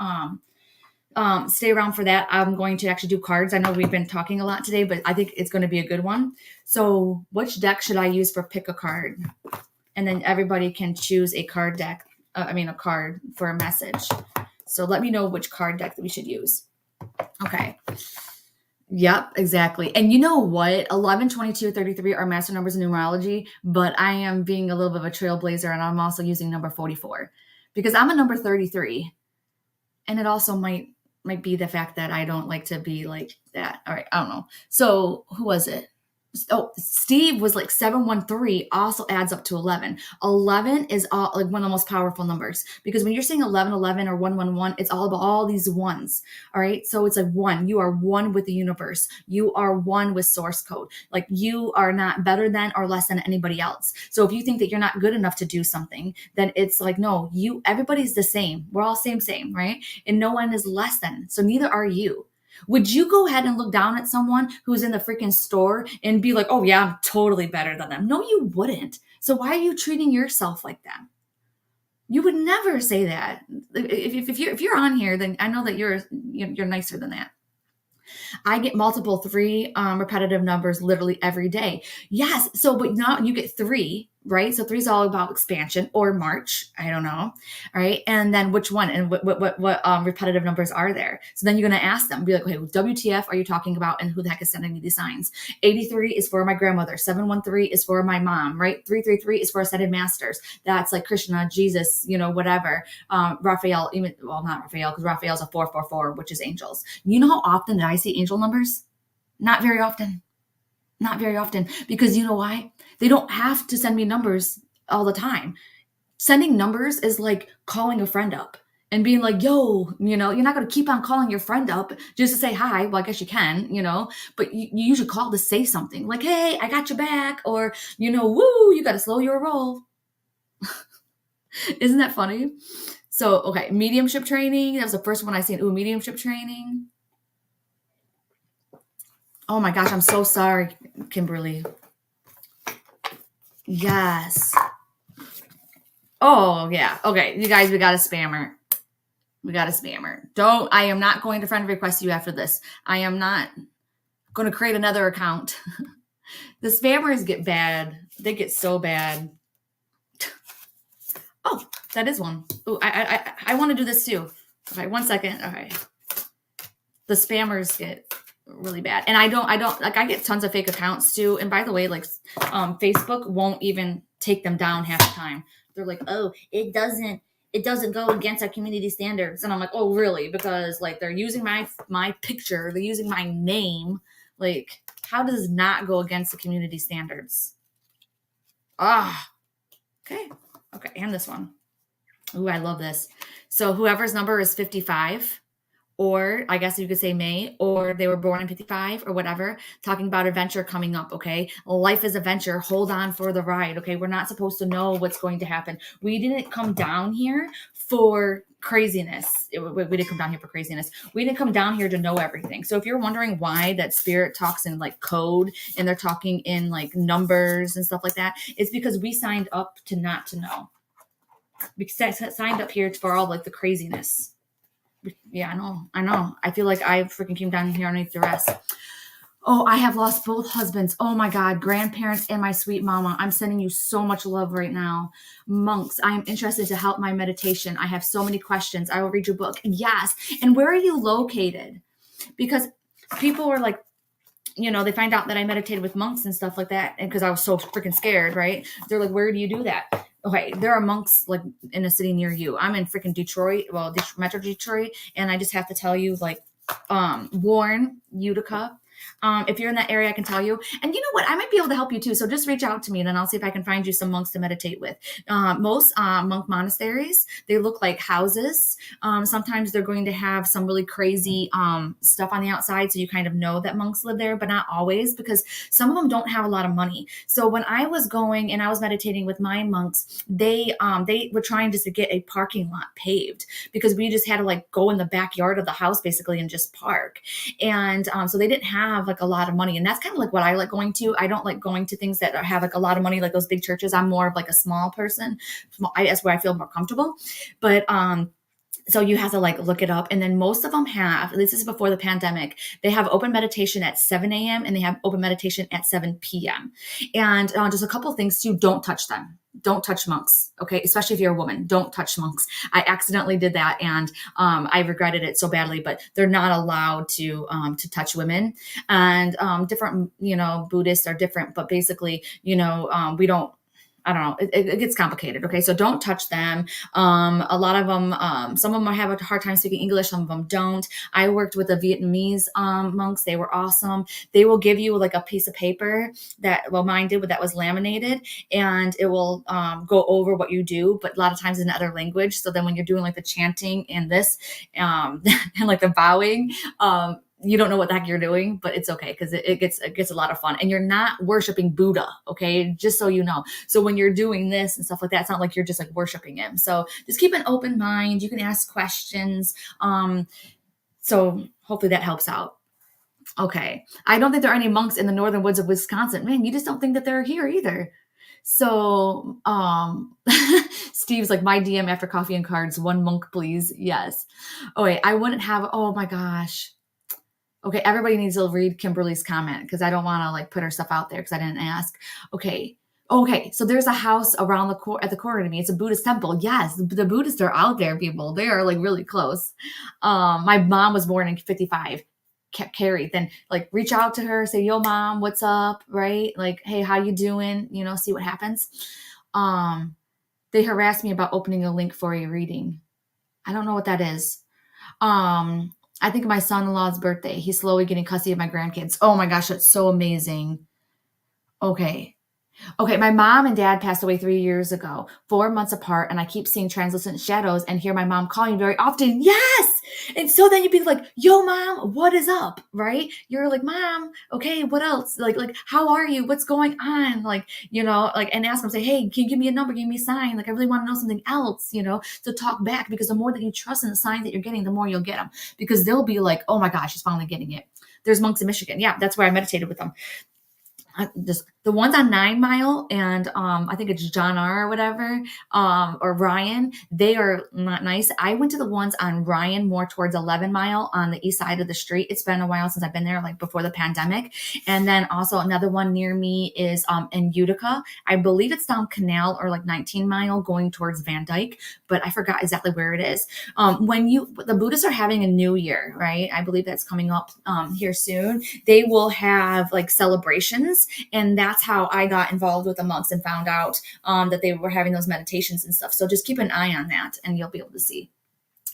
stay around for that, I'm going to actually do cards. I know we've been talking a lot today, but I think it's going to be a good one. So which deck should I use for pick a card? And then everybody can choose a card deck. A card for a message. So let me know which card deck that we should use. Okay. Yep, exactly. And you know what? 11, 22, 33 are master numbers in numerology, but I am being a little bit of a trailblazer, and I'm also using number 44 because I'm a number 33. And it also might be the fact that I don't like to be like that. All right, I don't know. So who was it? Oh, Steve was like 713 also adds up to 11. 11 is all like one of the most powerful numbers because when you're saying 1111 or 111, it's all about all these ones. All right. So it's like one, you are one with the universe. You are one with source code. Like you are not better than or less than anybody else. So if you think that you're not good enough to do something, then it's like, no, everybody's the same. We're all same, right? And no one is less than. So neither are you. Would you go ahead and look down at someone who's in the freaking store and be like, oh yeah, I'm totally better than them? No, you wouldn't. So why are you treating yourself like that? You would never say that. If you're on here, then I know that you're nicer than that. I get multiple three repetitive numbers literally every day. Yes. So, but now you get three, right? So three is all about expansion or March. I don't know. All right. And then which one and what repetitive numbers are there? So then you're going to ask them, be like, okay, WTF are you talking about? And who the heck is sending me these signs? 83 is for my grandmother. 713 is for my mom, right? 333 is for ascended masters. That's like Krishna, Jesus, whatever. Raphael, even, well, not Raphael, because Raphael's a 444, which is angels. You know how often that I see angel numbers? Not very often. Not very often. Because you know why? They don't have to send me numbers all the time. Sending numbers is like calling a friend up and being like, yo, you're not going to keep on calling your friend up just to say hi. Well, I guess you can, but you usually call to say something like, hey, I got your back, or, woo, you got to slow your roll. Isn't that funny? So, okay, mediumship training. That was the first one I seen. Ooh, mediumship training. Oh my gosh, I'm so sorry, Kimberly. Yes. Oh, yeah. Okay, you guys, we got a spammer. I am not going to friend request you after this. I am not going to create another account. The spammers get bad. They get so bad. Oh, that is one. Oh, I want to do this too. Okay, 1 second. Okay. The spammers get really bad. And I don't like, I get tons of fake accounts too. And by the way, like, Facebook won't even take them down half the time. They're like, oh, it doesn't go against our community standards. And I'm like, oh, really? Because like they're using my picture, they're using my name. Like, how does it not go against the community standards? Okay. And this one. Ooh, I love this. So whoever's number is 55, or I guess you could say May, or they were born in 55 or whatever, talking about adventure coming up, okay? Life is a venture. Hold on for the ride, okay? We're not supposed to know what's going to happen. We didn't come down here for craziness. We didn't come down here for craziness. We didn't come down here to know everything. So if you're wondering why that spirit talks in like code and they're talking in like numbers and stuff like that, it's because we signed up to not to know. We signed up here for all like the craziness. Yeah, I know. I feel like I freaking came down here underneath duress. Oh, I have lost both husbands. Oh my God, grandparents and my sweet mama. I'm sending you so much love right now. Monks, I am interested to help my meditation. I have so many questions. I will read your book. Yes. And where are you located? Because people were like, they find out that I meditated with monks and stuff like that. And because I was so freaking scared, right? They're like, where do you do that? Okay, there are monks like in a city near you. I'm in freaking Detroit, Metro Detroit. And I just have to tell you, like, Warren, Utica. If you're in that area, I can tell you. And you know what? I might be able to help you too. So just reach out to me and then I'll see if I can find you some monks to meditate with. Most monk monasteries, they look like houses. Sometimes they're going to have some really crazy stuff on the outside. So you kind of know that monks live there, but not always, because some of them don't have a lot of money. So when I was going and I was meditating with my monks, they were trying just to get a parking lot paved because we just had to like go in the backyard of the house basically and just park. And so they didn't have like a lot of money. And that's kind of like what I like going to. I don't like going to things that have like a lot of money, like those big churches. I'm more of like a small person. That's where I feel more comfortable. But so you have to like look it up. And then most of them have, this is before the pandemic, they have open meditation at 7 a.m. and they have open meditation at 7 p.m. And just a couple of things too, don't touch them. Don't touch monks, okay? Especially if you're a woman, don't touch monks. I accidentally did that and I regretted it so badly, but they're not allowed to touch women. And different, Buddhists are different, but basically, we don't, I don't know. It gets complicated. Okay. So don't touch them. A lot of them, some of them have a hard time speaking English. Some of them don't. I worked with the Vietnamese monks. They were awesome. They will give you like a piece of paper mine did, that was laminated, and it will go over what you do, but a lot of times in another language. So then when you're doing like the chanting and this, and like the bowing, you don't know what the heck you're doing, but it's okay because it gets a lot of fun. And you're not worshiping Buddha, okay? Just so you know. So when you're doing this and stuff like that, it's not like you're just like worshiping him. So just keep an open mind. You can ask questions. So hopefully that helps out. Okay. I don't think there are any monks in the northern woods of Wisconsin. Man, you just don't think that they're here either. So, Steve's like, my DM after coffee and cards, one monk, please. Yes. Oh, wait, I wouldn't have, oh my gosh. Okay, everybody needs to read Kimberly's comment because I don't want to like put her stuff out there because I didn't ask. Okay. Okay, so there's a house around at the corner to me. It's a Buddhist temple. Yes, the Buddhists are out there, people. They are like really close. My mom was born in 55. Carrie, then like reach out to her, say, yo mom, what's up? Right? Like, hey, how you doing? See what happens. Um, they harassed me about opening a link for a reading. I don't know what that is. I think of my son-in-law's birthday. He's slowly getting custody of my grandkids. Oh my gosh, that's so amazing. Okay. Okay, my mom and dad passed away 3 years ago, 4 months apart, and I keep seeing translucent shadows and hear my mom calling very often. Yes! And so then you'd be like, yo, mom, what is up? Right? You're like, mom, okay, what else? Like, how are you? What's going on? Like, and ask them, say, hey, can you give me a number? Give me a sign. Like, I really want to know something else, to talk back, because the more that you trust in the signs that you're getting, the more you'll get them, because they'll be like, oh my gosh, she's finally getting it. There's monks in Michigan. Yeah, that's where I meditated with them. Just the ones on 9 Mile and I think it's John R or whatever, or Ryan, they are not nice. I went to the ones on Ryan, more towards 11 Mile on the east side of the street. It's been a while since I've been there, like before the pandemic. And then also another one near me is in Utica. I believe it's down Canal or like 19 Mile going towards Van Dyke, but I forgot exactly where it is. The Buddhists are having a new year, right? I believe that's coming up here soon. They will have like celebrations, and that's how I got involved with the monks and found out that they were having those meditations and stuff. So just keep an eye on that and you'll be able to see.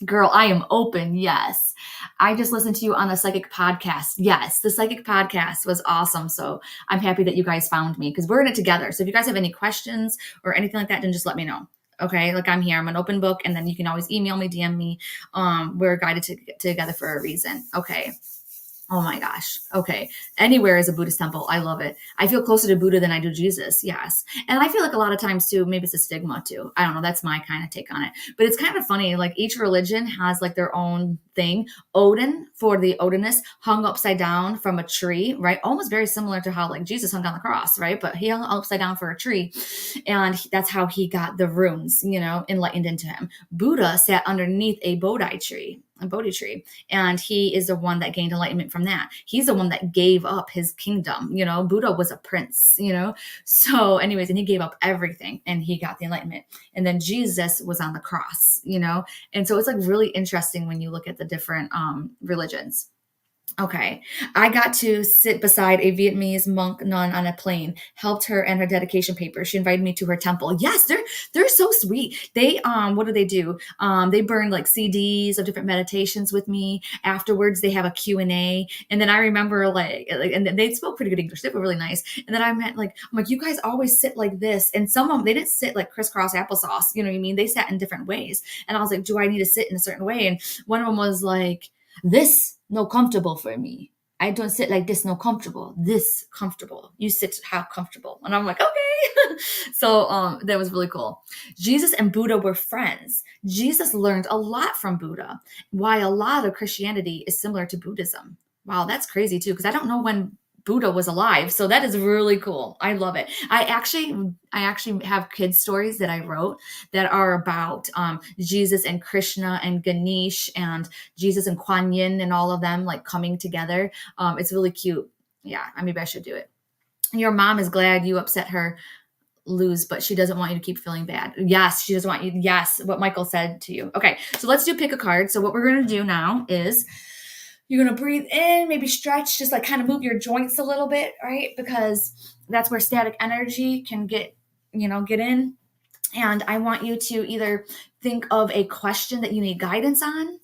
Girl, I am open. Yes. I just listened to you on the psychic podcast. Yes. The psychic podcast was awesome. So I'm happy that you guys found me because we're in it together. So if you guys have any questions or anything like that, then just let me know. Okay. Like I'm here. I'm an open book. And then you can always email me, DM me. We're guided together for a reason. Okay. Oh my gosh. Okay. Anywhere is a Buddhist temple. I love it. I feel closer to Buddha than I do Jesus. Yes. And I feel like a lot of times too, maybe it's a stigma too. I don't know. That's my kind of take on it. But it's kind of funny. Like each religion has like their own thing. Odin, for the Odinists, hung upside down from a tree, right? Almost very similar to how like Jesus hung on the cross, right? But he hung upside down for a tree. And that's how he got the runes, enlightened into him. Buddha sat underneath a Bodhi tree. And he is the one that gained enlightenment from that. He's the one that gave up his kingdom. Buddha was a prince, So anyways, and he gave up everything and he got the enlightenment. And then Jesus was on the cross, And so it's like really interesting when you look at the different religions. Okay. I got to sit beside a Vietnamese monk nun on a plane, helped her and her dedication paper. She invited me to her temple. Yes, they're so sweet. They what do? They burn like CDs of different meditations with me. Afterwards, they have a Q&A. And then I remember like and they spoke pretty good English. They were really nice. And then I'm like, you guys always sit like this. And some of them, they didn't sit like crisscross applesauce. You know what I mean? They sat in different ways. And I was like, do I need to sit in a certain way? And one of them was like, this no comfortable for me. I don't sit like this, no comfortable. This comfortable. You sit how comfortable. And I'm like, okay. So that was really cool. Jesus and Buddha were friends. Jesus learned a lot from Buddha, why a lot of Christianity is similar to Buddhism. Wow, that's crazy too, because I don't know when Buddha was alive. So that is really cool. I love it. I actually have kids stories that I wrote that are about Jesus and Krishna and Ganesh and Jesus and Kuan Yin and all of them like coming together. It's really cute. Yeah, maybe I should do it. Your mom is glad you upset her lose, but she doesn't want you to keep feeling bad. Yes, she doesn't want you. Yes, what Michael said to you. Okay, so let's do pick a card. So what we're going to do now is you're going to breathe in, maybe stretch, just like kind of move your joints a little bit, right? Because that's where static energy can get in. And I want you to either think of a question that you need guidance on,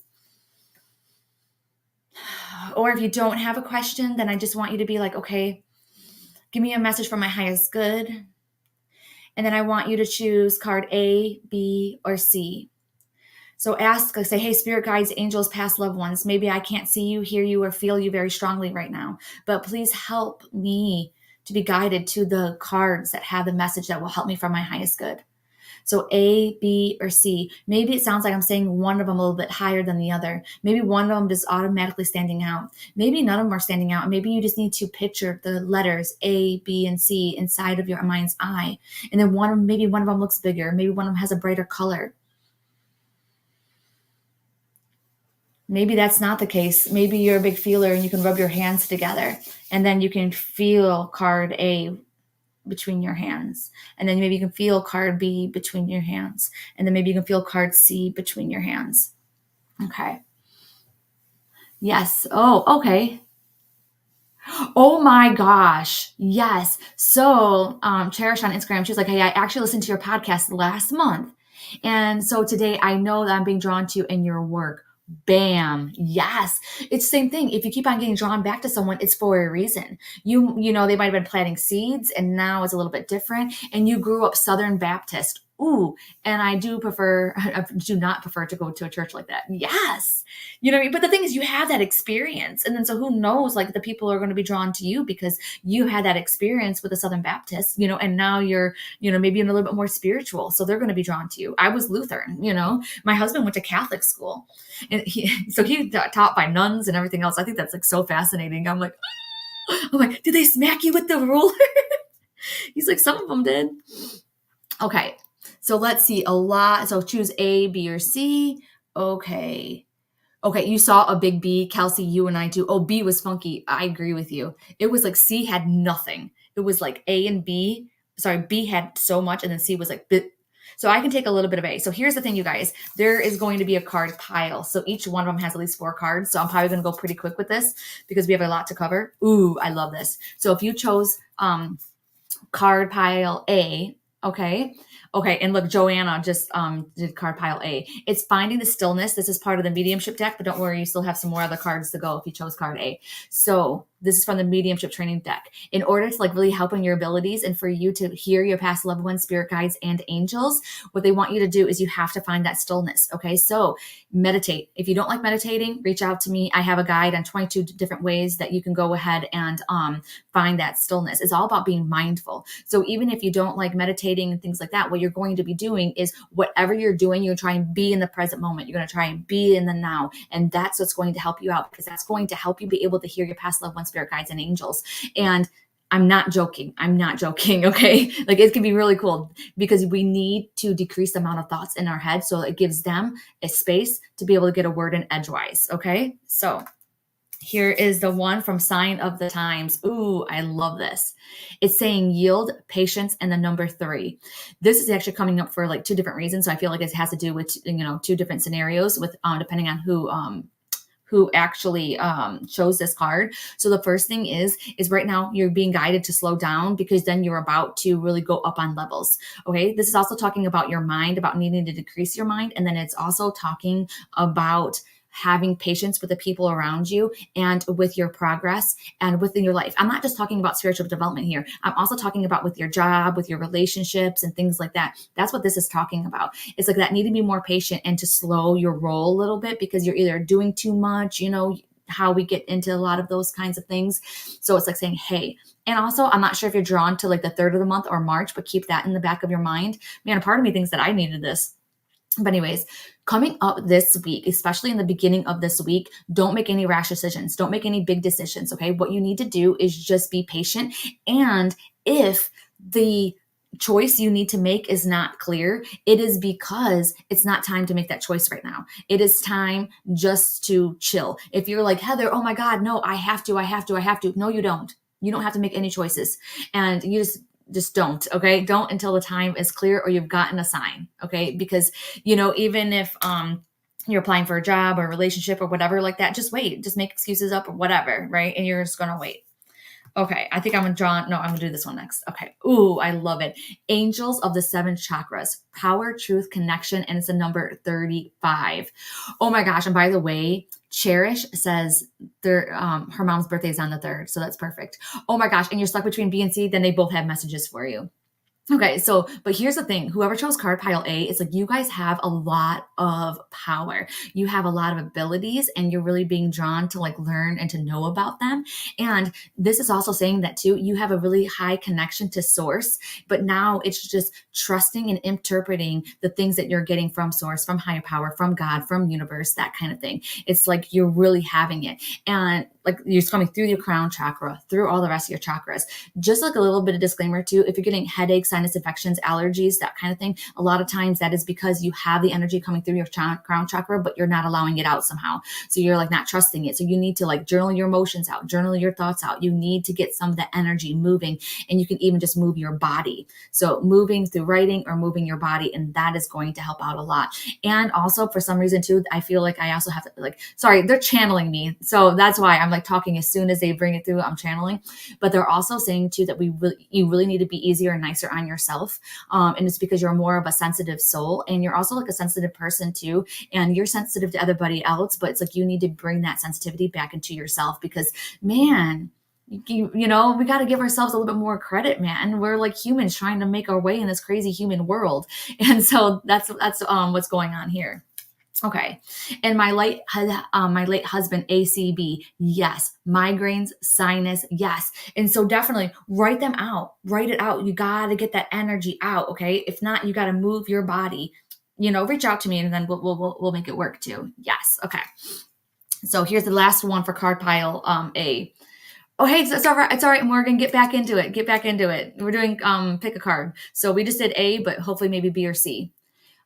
or if you don't have a question, then I just want you to be like, okay, give me a message from my highest good. And then I want you to choose card A, B, or C. So say, hey, spirit guides, angels, past loved ones, maybe I can't see you, hear you, or feel you very strongly right now, but please help me to be guided to the cards that have the message that will help me for my highest good. So A, B, or C. Maybe it sounds like I'm saying one of them a little bit higher than the other. Maybe one of them just automatically standing out. Maybe none of them are standing out. Maybe you just need to picture the letters A, B, and C inside of your mind's eye. And then maybe one of them looks bigger. Maybe one of them has a brighter color. Maybe that's not the case. Maybe you're a big feeler and you can rub your hands together and then you can feel card A between your hands. And then maybe you can feel card B between your hands. And then maybe you can feel card C between your hands. Okay. Yes. Oh, okay. Oh my gosh. Yes. So, Cherish on Instagram, she's like, hey, I actually listened to your podcast last month. And so today I know that I'm being drawn to you in your work. Bam. Yes. It's the same thing. If you keep on getting drawn back to someone, it's for a reason. You know, they might have been planting seeds and now it's a little bit different. And you grew up Southern Baptist. Ooh, and I do not prefer to go to a church like that. Yes. You know, but the thing is you have that experience. And then so who knows, like the people are going to be drawn to you because you had that experience with a Southern Baptist, you know, and now you're, you know, maybe a little bit more spiritual. So they're going to be drawn to you. I was Lutheran, you know, my husband went to Catholic school and he taught by nuns and everything else. I think that's like so fascinating. I'm like, did they smack you with the ruler? He's like, some of them did. Okay. So let's see a lot. So choose A, B, or C. Okay. Okay. You saw a big B, Kelsey, you and I too. Oh, B was funky. I agree with you. It was like C had nothing. It was like A and B. Sorry, B had so much and then C was like, B. So I can take a little bit of A. So here's the thing, you guys. There is going to be a card pile. So each one of them has at least 4 cards. So I'm probably going to go pretty quick with this because we have a lot to cover. Ooh, I love this. So if you chose card pile A, okay. Okay, and look, Joanna just did card pile A. It's finding the stillness. This is part of the mediumship deck, but don't worry, you still have some more other cards to go if you chose card A. So this is from the mediumship training deck. In order to like really help in your abilities and for you to hear your past loved ones, spirit guides, and angels, what they want you to do is you have to find that stillness. Okay, so meditate. If you don't like meditating, reach out to me. I have a guide on 22 different ways that you can go ahead and find that stillness. It's all about being mindful. So even if you don't like meditating and things like that, what you're going to be doing is whatever you're doing, you're trying to be in the present moment. You're going to try and be in the now. And that's what's going to help you out because that's going to help you be able to hear your past loved ones, spirit guides, and angels. And I'm not joking. Okay. Like it can be really cool because we need to decrease the amount of thoughts in our head. So it gives them a space to be able to get a word in edgewise. Okay. So here is the one from Sign of the Times. Ooh, I love this. It's saying yield, patience, and the number 3. This is actually coming up for like 2 different reasons. So I feel like it has to do with, 2 different scenarios with depending on who actually chose this card. So the first thing is right now you're being guided to slow down because then you're about to really go up on levels. Okay. This is also talking about your mind, about needing to decrease your mind. And then it's also talking about having patience with the people around you and with your progress and within your life. I'm not just talking about spiritual development here. I'm also talking about with your job, with your relationships and things like that. That's what this is talking about. It's like that need to be more patient and to slow your roll a little bit because you're either doing too much, how we get into a lot of those kinds of things. So it's like saying, hey, and also I'm not sure if you're drawn to like the 3rd of the month or March, but keep that in the back of your mind. Man, a part of me thinks that I needed this. But anyways, coming up this week, especially in the beginning of this week, don't make any rash decisions. Don't make any big decisions. Okay. What you need to do is just be patient. And if the choice you need to make is not clear, it is because it's not time to make that choice right now. It is time just to chill. If you're like, Heather, oh my God, no, I have to. No, you don't. You don't have to make any choices. And you just don't. Okay. Don't until the time is clear or you've gotten a sign. Okay. Because, even if, you're applying for a job or a relationship or whatever like that, just wait, just make excuses up or whatever. Right. And you're just going to wait. Okay. I think I'm going to do this one next. Okay. Ooh, I love it. Angels of the 7 chakras, power, truth, connection. And it's a number 35. Oh my gosh. And by the way, Cherish says her mom's birthday is on the 3rd. So that's perfect. Oh my gosh. And you're stuck between B and C. Then they both have messages for you. Okay, so but here's the thing, whoever chose card pile A, it's like you guys have a lot of power. You have a lot of abilities and you're really being drawn to like learn and to know about them. And this is also saying that too, you have a really high connection to source, but now it's just trusting and interpreting the things that you're getting from source, from higher power, from God, from universe, that kind of thing. It's like you're really having it. And like you're coming through your crown chakra, through all the rest of your chakras. Just like a little bit of disclaimer too, if you're getting headaches, sinus infections, allergies, that kind of thing, a lot of times that is because you have the energy coming through your crown chakra, but you're not allowing it out somehow. So you're like not trusting it. So you need to like journal your emotions out, journal your thoughts out. You need to get some of the energy moving, and you can even just move your body. So moving through writing or moving your body, and that is going to help out a lot. And also for some reason too, I feel like I also have to like, sorry, they're channeling me. So that's why I'm like talking as soon as they bring it through, I'm channeling. But they're also saying too that you really need to be easier and nicer on yourself. And it's because you're more of a sensitive soul, and you're also like a sensitive person too. And you're sensitive to everybody else, but it's like you need to bring that sensitivity back into yourself because, man, you know, we got to give ourselves a little bit more credit, man. We're like humans trying to make our way in this crazy human world. And so that's what's going on here. Okay. And my late husband, ACB, yes. Migraines, sinus, yes. And so definitely write them out. Write it out. You got to get that energy out. Okay. If not, you got to move your body. You know, reach out to me, and then we'll make it work too. Yes. Okay. So here's the last one for card pile A. Oh, hey, it's all right. It's all right, Morgan. Get back into it. Get back into it. We're doing pick a card. So we just did A, but hopefully maybe B or C.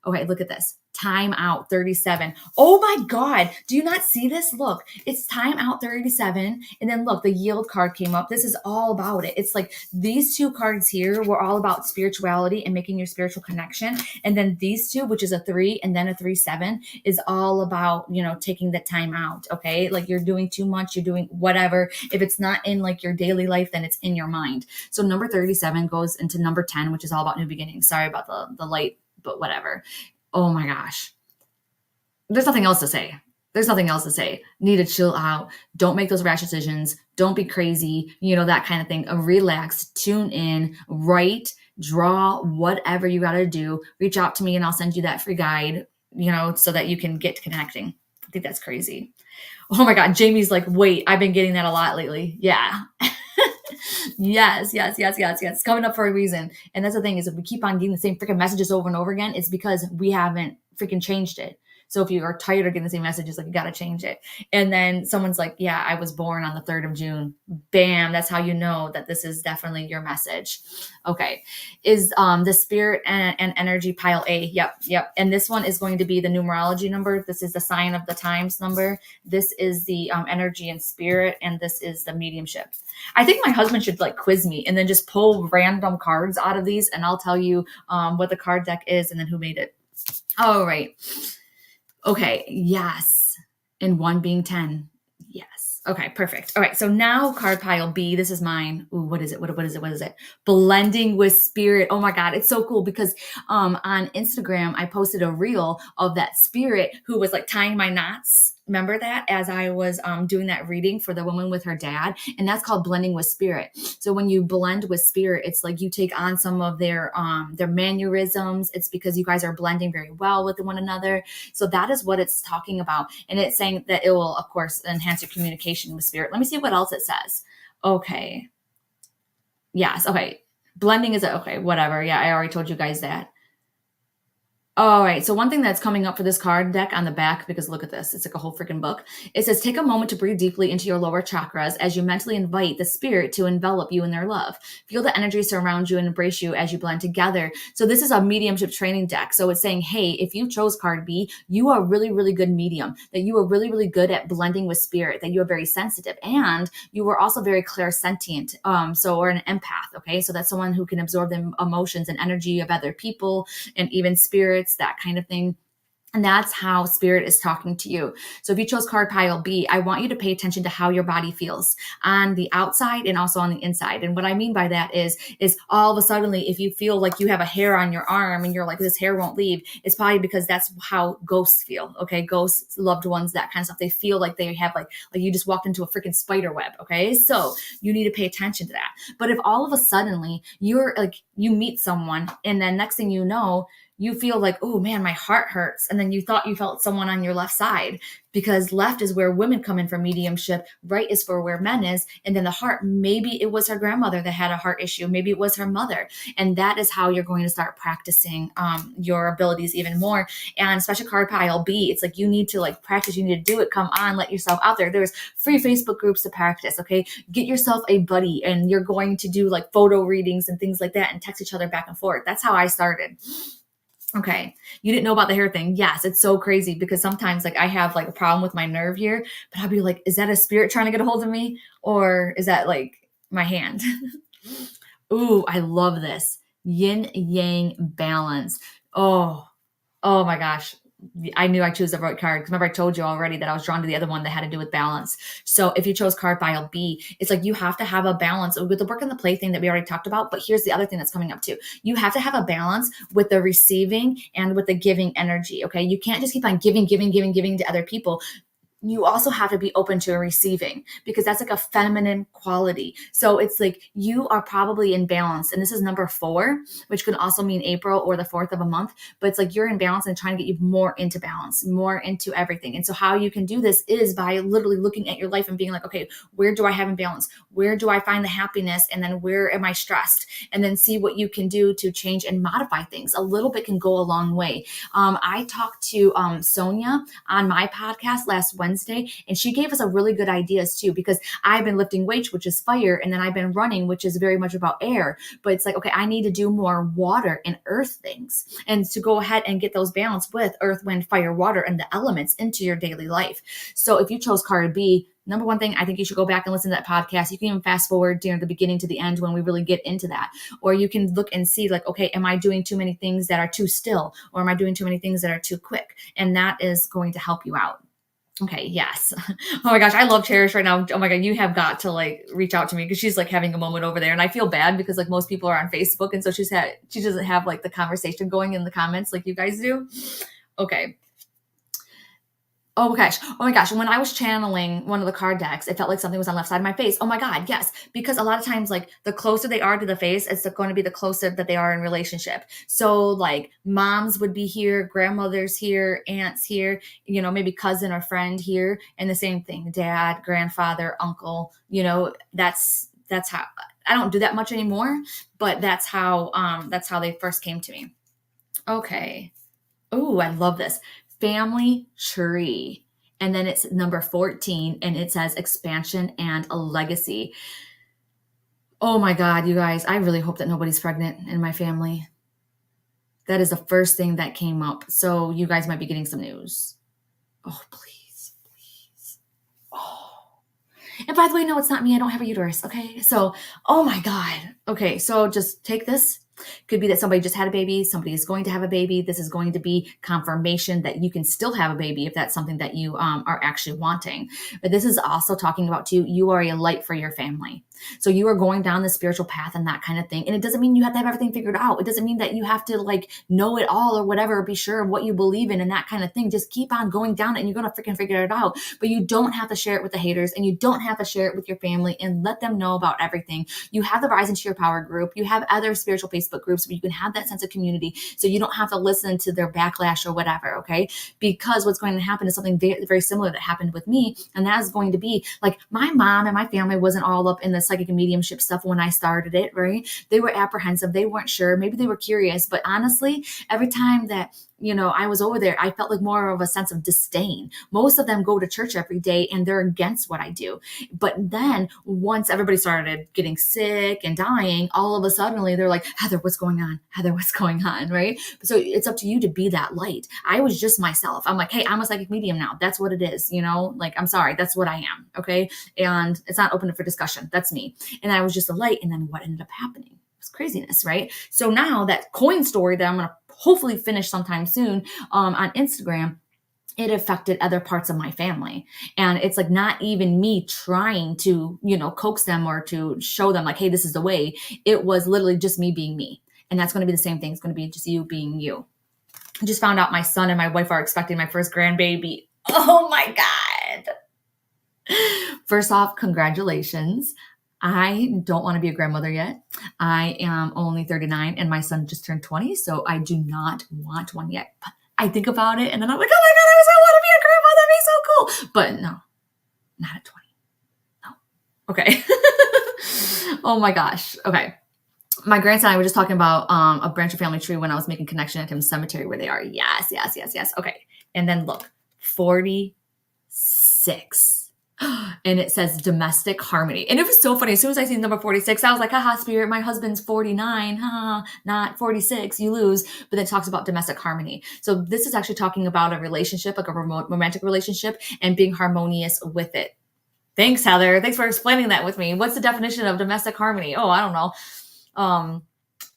Okay, look at this. Time out 37. Oh my God. Do you not see this? Look, it's time out 37. And then look, the yield card came up. This is all about it. It's like these two cards here were all about spirituality and making your spiritual connection. And then these two, which is a 3 and then a 3-7, is all about, you know, taking the time out. Okay. Like you're doing too much, you're doing whatever. If it's not in like your daily life, then it's in your mind. So number 37 goes into number 10, which is all about new beginnings. Sorry about the light, but whatever. Oh my gosh. There's nothing else to say. There's nothing else to say. Need to chill out. Don't make those rash decisions. Don't be crazy. You know, that kind of thing. Relax, tune in, write, draw, whatever you got to do. Reach out to me and I'll send you that free guide, you know, so that you can get to connecting. I think that's crazy. Oh my God. Jamie's like, wait, I've been getting that a lot lately. Yeah. Yes. Coming up for a reason. And that's the thing is if we keep on getting the same freaking messages over and over again, it's because we haven't freaking changed it. So if you are tired of getting the same messages, like you got to change it. And then someone's like, yeah, I was born on the 3rd of June. Bam. That's how you know that this is definitely your message. Okay. Is the spirit and energy pile A. Yep. And this one is going to be the numerology number. This is the sign of the times number. This is the energy and spirit. And this is the mediumship. I think my husband should like quiz me and then just pull random cards out of these. And I'll tell you what the card deck is and then who made it. All right. Okay. Yes. And 1 being 10. Yes. Okay. Perfect. All right. So now card pile B. This is mine. Ooh, what is it? What is it? What is it? Blending with spirit. Oh my God. It's so cool because on Instagram, I posted a reel of that spirit who was like tying my knots. Remember that as I was doing that reading for the woman with her dad, and that's called blending with spirit. So when you blend with spirit, it's like you take on some of their mannerisms. It's because you guys are blending very well with one another. So that is what it's talking about, and it's saying that it will, of course, enhance your communication with spirit. Let me see what else it says. Okay. Yes. Okay. Blending is okay. Whatever. Yeah, I already told you guys that. All right. So one thing that's coming up for this card deck on the back, because look at this, it's like a whole freaking book. It says, take a moment to breathe deeply into your lower chakras as you mentally invite the spirit to envelop you in their love. Feel the energy surround you and embrace you as you blend together. So this is a mediumship training deck. So it's saying, hey, if you chose card B, you are really, really good medium, that you are really, really good at blending with spirit, that you are very sensitive, and you are also very clairsentient. Or an empath. Okay. So that's someone who can absorb the emotions and energy of other people and even spirits, that kind of thing. And that's how spirit is talking to you. So if you chose card pile B, I want you to pay attention to how your body feels on the outside and also on the inside. And what I mean by that is all of a sudden, if you feel like you have a hair on your arm and you're like, this hair won't leave, it's probably because that's how ghosts feel. Okay. Ghosts, loved ones, that kind of stuff. They feel like they have like you just walked into a freaking spider web. Okay. So you need to pay attention to that. But if all of a sudden you're like, you meet someone and then next thing you know, you feel like, oh man, my heart hurts. And then you thought you felt someone on your left side, because left is where women come in for mediumship. Right is for where men is. And then the heart, maybe it was her grandmother that had a heart issue. Maybe it was her mother. And that is how you're going to start practicing your abilities even more. And especially card pile B, it's like you need to like practice. You need to do it. Come on, let yourself out there. There's free Facebook groups to practice. Okay. Get yourself a buddy and you're going to do like photo readings and things like that and text each other back and forth. That's how I started. Okay. You didn't know about the hair thing. Yes. It's so crazy because sometimes like I have like a problem with my nerve here, but I'll be like, is that a spirit trying to get a hold of me? Or is that like my hand? Ooh, I love this. Yin yang balance. Oh my gosh. I knew I chose the right card because remember I told you already that I was drawn to the other one that had to do with balance. So if you chose card pile B, it's like you have to have a balance with the work and the play thing that we already talked about. But here's the other thing that's coming up too. You have to have a balance with the receiving and with the giving energy. Okay. You can't just keep on giving to other people. You also have to be open to receiving because that's like a feminine quality. So it's like you are probably in balance. And this is number 4, which could also mean April or the 4th of a month. But it's like you're in balance and trying to get you more into balance, more into everything. And so how you can do this is by literally looking at your life and being like, okay, where do I have imbalance? Where do I find the happiness? And then where am I stressed? And then see what you can do to change and modify things. A little bit can go a long way. I talked to Sonia on my podcast last Wednesday, and she gave us a really good ideas too, because I've been lifting weights, which is fire, and then I've been running, which is very much about air. But it's like, okay, I need to do more water and earth things, and to go ahead and get those balance with earth, wind, fire, water, and the elements into your daily life. So if you chose card B, number one thing, I think you should go back and listen to that podcast. You can even fast forward during the beginning to the end when we really get into that. Or you can look and see like, okay, am I doing too many things that are too still? Or am I doing too many things that are too quick? And that is going to help you out. Okay. Yes. Oh my gosh. I love Cherish right now. Oh my God. You have got to like reach out to me because she's like having a moment over there. And I feel bad because like most people are on Facebook. And so she doesn't have like the conversation going in the comments like you guys do. Okay. Oh my gosh. When I was channeling one of the card decks, it felt like something was on the left side of my face. Oh my God. Yes. Because a lot of times, like the closer they are to the face, it's going to be the closer that they are in relationship. So like moms would be here, grandmothers here, aunts here, maybe cousin or friend here. And the same thing, dad, grandfather, uncle, that's how. I don't do that much anymore, but that's how they first came to me. Okay. Oh, I love this. Family tree. And then it's number 14 and it says expansion and a legacy. Oh my God, you guys, I really hope that nobody's pregnant in my family. That is the first thing that came up. So you guys might be getting some news. Oh, please. Oh. And by the way, no, it's not me. I don't have a uterus. Okay. So, oh my God. Okay. So just take this. Could be that somebody just had a baby. Somebody is going to have a baby. This is going to be confirmation that you can still have a baby if that's something that you are actually wanting. But this is also talking about too, you are a light for your family. So you are going down the spiritual path and that kind of thing. And it doesn't mean you have to have everything figured out. It doesn't mean that you have to like know it all or whatever, or be sure of what you believe in and that kind of thing. Just keep on going down it and you're going to freaking figure it out. But you don't have to share it with the haters and you don't have to share it with your family and let them know about everything. You have the Rise into Your Power group. You have other spiritual Facebook groups where you can have that sense of community. So you don't have to listen to their backlash or whatever. Okay. Because what's going to happen is something very, very similar that happened with me. And that is going to be like my mom and my family wasn't all up in the psychic and mediumship stuff when I started it, right? They were apprehensive. They weren't sure. Maybe they were curious, but honestly, every time that I was over there, I felt like more of a sense of disdain. Most of them go to church every day and they're against what I do. But then once everybody started getting sick and dying, all of a sudden they're like, Heather, what's going on? Heather, what's going on? Right? So it's up to you to be that light. I was just myself. I'm like, hey, I'm a psychic medium now. That's what it is. Like, I'm sorry. That's what I am. Okay. And it's not open for discussion. That's me. And I was just a light. And then what ended up happening? Craziness, right? So now that coin story that I'm going to hopefully finish sometime soon, on Instagram, it affected other parts of my family. And it's like not even me trying to, coax them or to show them like, hey, this is the way. It was literally just me being me. And that's going to be the same thing. It's going to be just you being you. I just found out my son and my wife are expecting my first grandbaby. Oh my God. First off, congratulations. I don't want to be a grandmother yet. I am only 39 and my son just turned 20. So I do not want one yet. But I think about it and then I'm like, oh my God, I want to be a grandmother. That'd be so cool. But no, not at 20. No. Okay. Oh my gosh. Okay. My grandson and I were just talking about a branch of family tree when I was making connection at his cemetery where they are. Yes. Okay. And then look, 46. And it says domestic harmony. And it was so funny. As soon as I seen number 46, I was like, haha, spirit, my husband's 49, not 46, you lose. But then it talks about domestic harmony. So this is actually talking about a relationship, like a romantic relationship, and being harmonious with it. Thanks, Heather. Thanks for explaining that with me. What's the definition of domestic harmony? Oh, I don't know.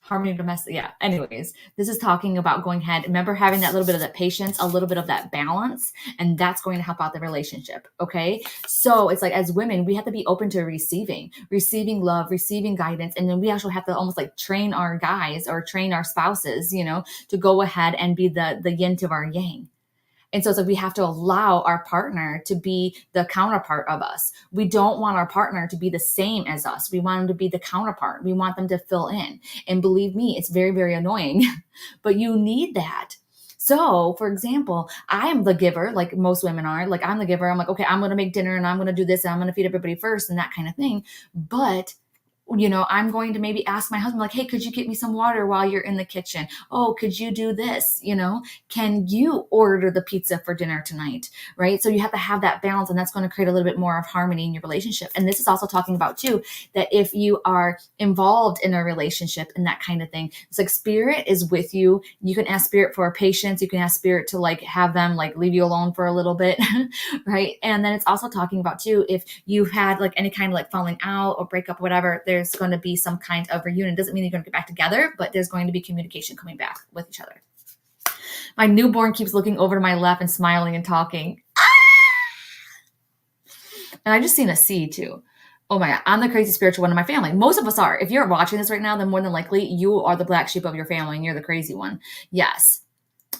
Harmony domestic. Yeah. Anyways, this is talking about going ahead. Remember having that little bit of that patience, a little bit of that balance, and that's going to help out the relationship. Okay. So it's like, as women, we have to be open to receiving love, receiving guidance. And then we actually have to almost like train our guys or train our spouses, to go ahead and be the yin to our yang. And so it's like we have to allow our partner to be the counterpart of us. We don't want our partner to be the same as us. We want them to be the counterpart. We want them to fill in. And believe me, it's very, very annoying, but you need that. So, for example, I am the giver, like most women are. Like, I'm the giver. I'm like, okay, I'm going to make dinner and I'm going to do this and I'm going to feed everybody first and that kind of thing. But I'm going to maybe ask my husband, like, hey, could you get me some water while you're in the kitchen? Oh, could you do this? Can you order the pizza for dinner tonight? Right. So you have to have that balance, and that's going to create a little bit more of harmony in your relationship. And this is also talking about too, that if you are involved in a relationship and that kind of thing, it's like spirit is with you. You can ask spirit for patience. You can ask spirit to like have them like leave you alone for a little bit. Right. And then it's also talking about too, if you've had like any kind of like falling out or breakup, whatever, there's going to be some kind of reunion. It doesn't mean you're going to get back together, but there's going to be communication coming back with each other. My newborn keeps looking over to my left and smiling and talking. And I just seen a C too. Oh my God, I'm the crazy spiritual one in my family. Most of us are. If you're watching this right now, then more than likely you are the black sheep of your family and you're the crazy one. Yes.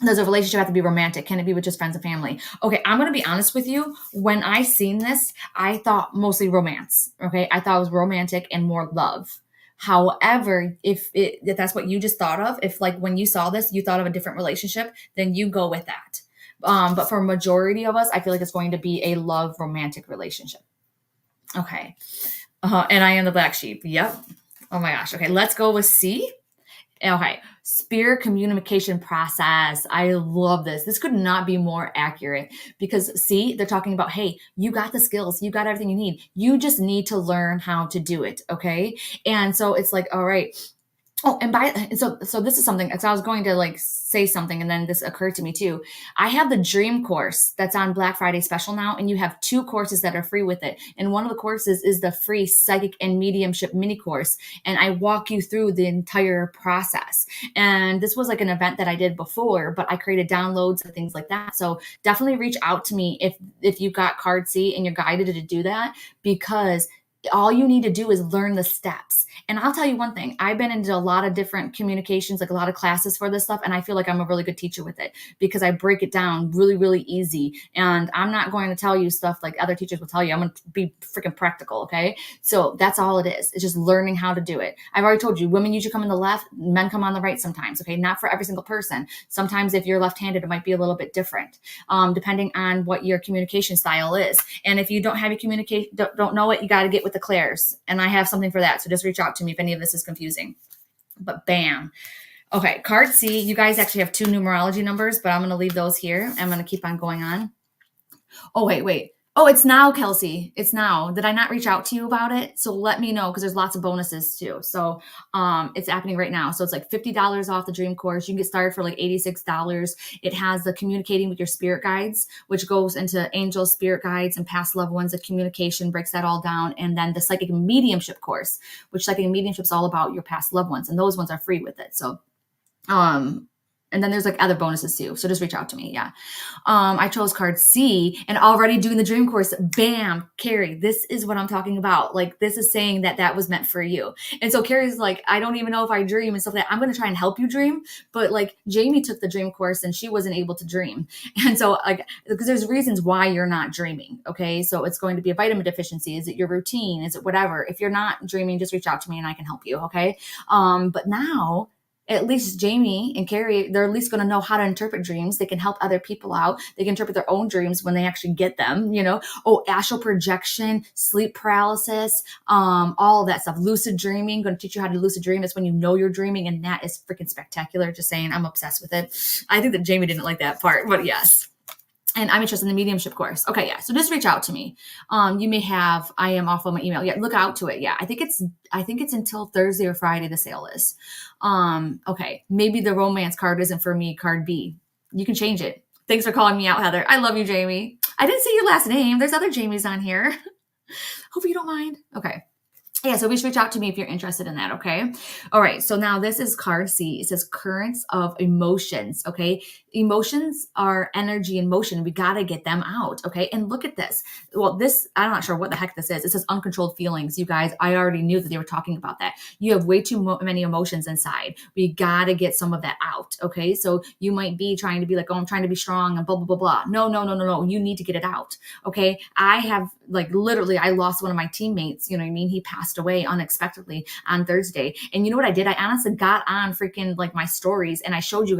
Does a relationship have to be romantic? Can it be with just friends and family? Okay, I'm going to be honest with you. When I seen this, I thought mostly romance. Okay, I thought it was romantic and more love. However, if that's what you just thought of, if like when you saw this, you thought of a different relationship, then you go with that. But for a majority of us, I feel like it's going to be a love romantic relationship. Okay, and I am the black sheep. Yep. Oh my gosh. Okay, let's go with C. Okay, spirit communication process. I love this. This could not be more accurate because see, they're talking about, hey, you got the skills, you got everything you need. You just need to learn how to do it. Okay. And so it's like, all right. Oh, and so this is something. So I was going to like say something, and then this occurred to me too. I have the Dream course that's on Black Friday special now, and you have 2 courses that are free with it. And one of the courses is the free Psychic and Mediumship mini course, and I walk you through the entire process. And this was like an event that I did before, but I created downloads and things like that. So definitely reach out to me if you got card C and you're guided to do that, because all you need to do is learn the steps. And I'll tell you one thing, I've been into a lot of different communications, like a lot of classes for this stuff. And I feel like I'm a really good teacher with it because I break it down really, really easy. And I'm not going to tell you stuff like other teachers will tell you. I'm going to be freaking practical. Okay. So that's all it is. It's just learning how to do it. I've already told you, women usually come on the left, men come on the right sometimes. Okay. Not for every single person. Sometimes if you're left-handed, it might be a little bit different, depending on what your communication style is. And if you don't have your communication, don't know it, you got to get with the clairs. And I have something for that. So just reach out to me if any of this is confusing. But bam. Okay, card C, you guys actually have 2 numerology numbers, but I'm going to leave those here. I'm going to keep on going on. Oh, wait. Oh, it's now, Kelsey. It's now. Did I not reach out to you about it? So let me know, because there's lots of bonuses too. So it's happening right now. So it's like $50 off the Dream course. You can get started for like $86. It has the communicating with your spirit guides, which goes into angels, spirit guides, and past loved ones. The communication breaks that all down. And then the psychic mediumship course, which psychic mediumship is all about your past loved ones. And those ones are free with it. So And then there's like other bonuses too. So just reach out to me. Yeah. I chose card C and already doing the dream course. Bam, Carrie, this is what I'm talking about. Like, this is saying that that was meant for you. And so Carrie's like, I don't even know if I dream and stuff like that. I'm going to try and help you dream. But like Jamie took the dream course and she wasn't able to dream. And so like, because there's reasons why you're not dreaming. Okay. So it's going to be a vitamin deficiency. Is it your routine? Is it whatever? If you're not dreaming, just reach out to me and I can help you. Okay. But now, at least Jamie and Carrie, they're at least going to know how to interpret dreams. They can help other people out. They can interpret their own dreams when they actually get them, you know. Oh, astral projection, sleep paralysis, all of that stuff. Lucid dreaming, going to teach you how to lucid dream. It's when you know you're dreaming, and that is freaking spectacular. Just saying, I'm obsessed with it. I think that Jamie didn't like that part, but yes. And I'm interested in the mediumship course. Okay, yeah. So just reach out to me. You may have, I am off on my email. Yeah, look out to it. Yeah, I think it's until Thursday or Friday the sale is. Okay, maybe the romance card isn't for me, card B. You can change it. Thanks for calling me out, Heather. I love you, Jamie. I didn't say your last name. There's other Jamies on here. Hope you don't mind. Okay. Yeah, so just reach out to me if you're interested in that, okay? All right, so now this is card C. It says currents of emotions, okay? Emotions are energy in motion. We got to get them out, okay? And look at this. Well, this, I'm not sure what the heck this is. It says uncontrolled feelings. You guys, I already knew that they were talking about that. You have way too many emotions inside. We got to get some of that out, okay? So you might be trying to be like, oh, I'm trying to be strong and blah, blah, blah, blah. No. You need to get it out, okay? I have, like, literally, I lost one of my teammates, you know what I mean? He passed away unexpectedly on Thursday. And you know what I did? I honestly got on freaking like my stories and I showed you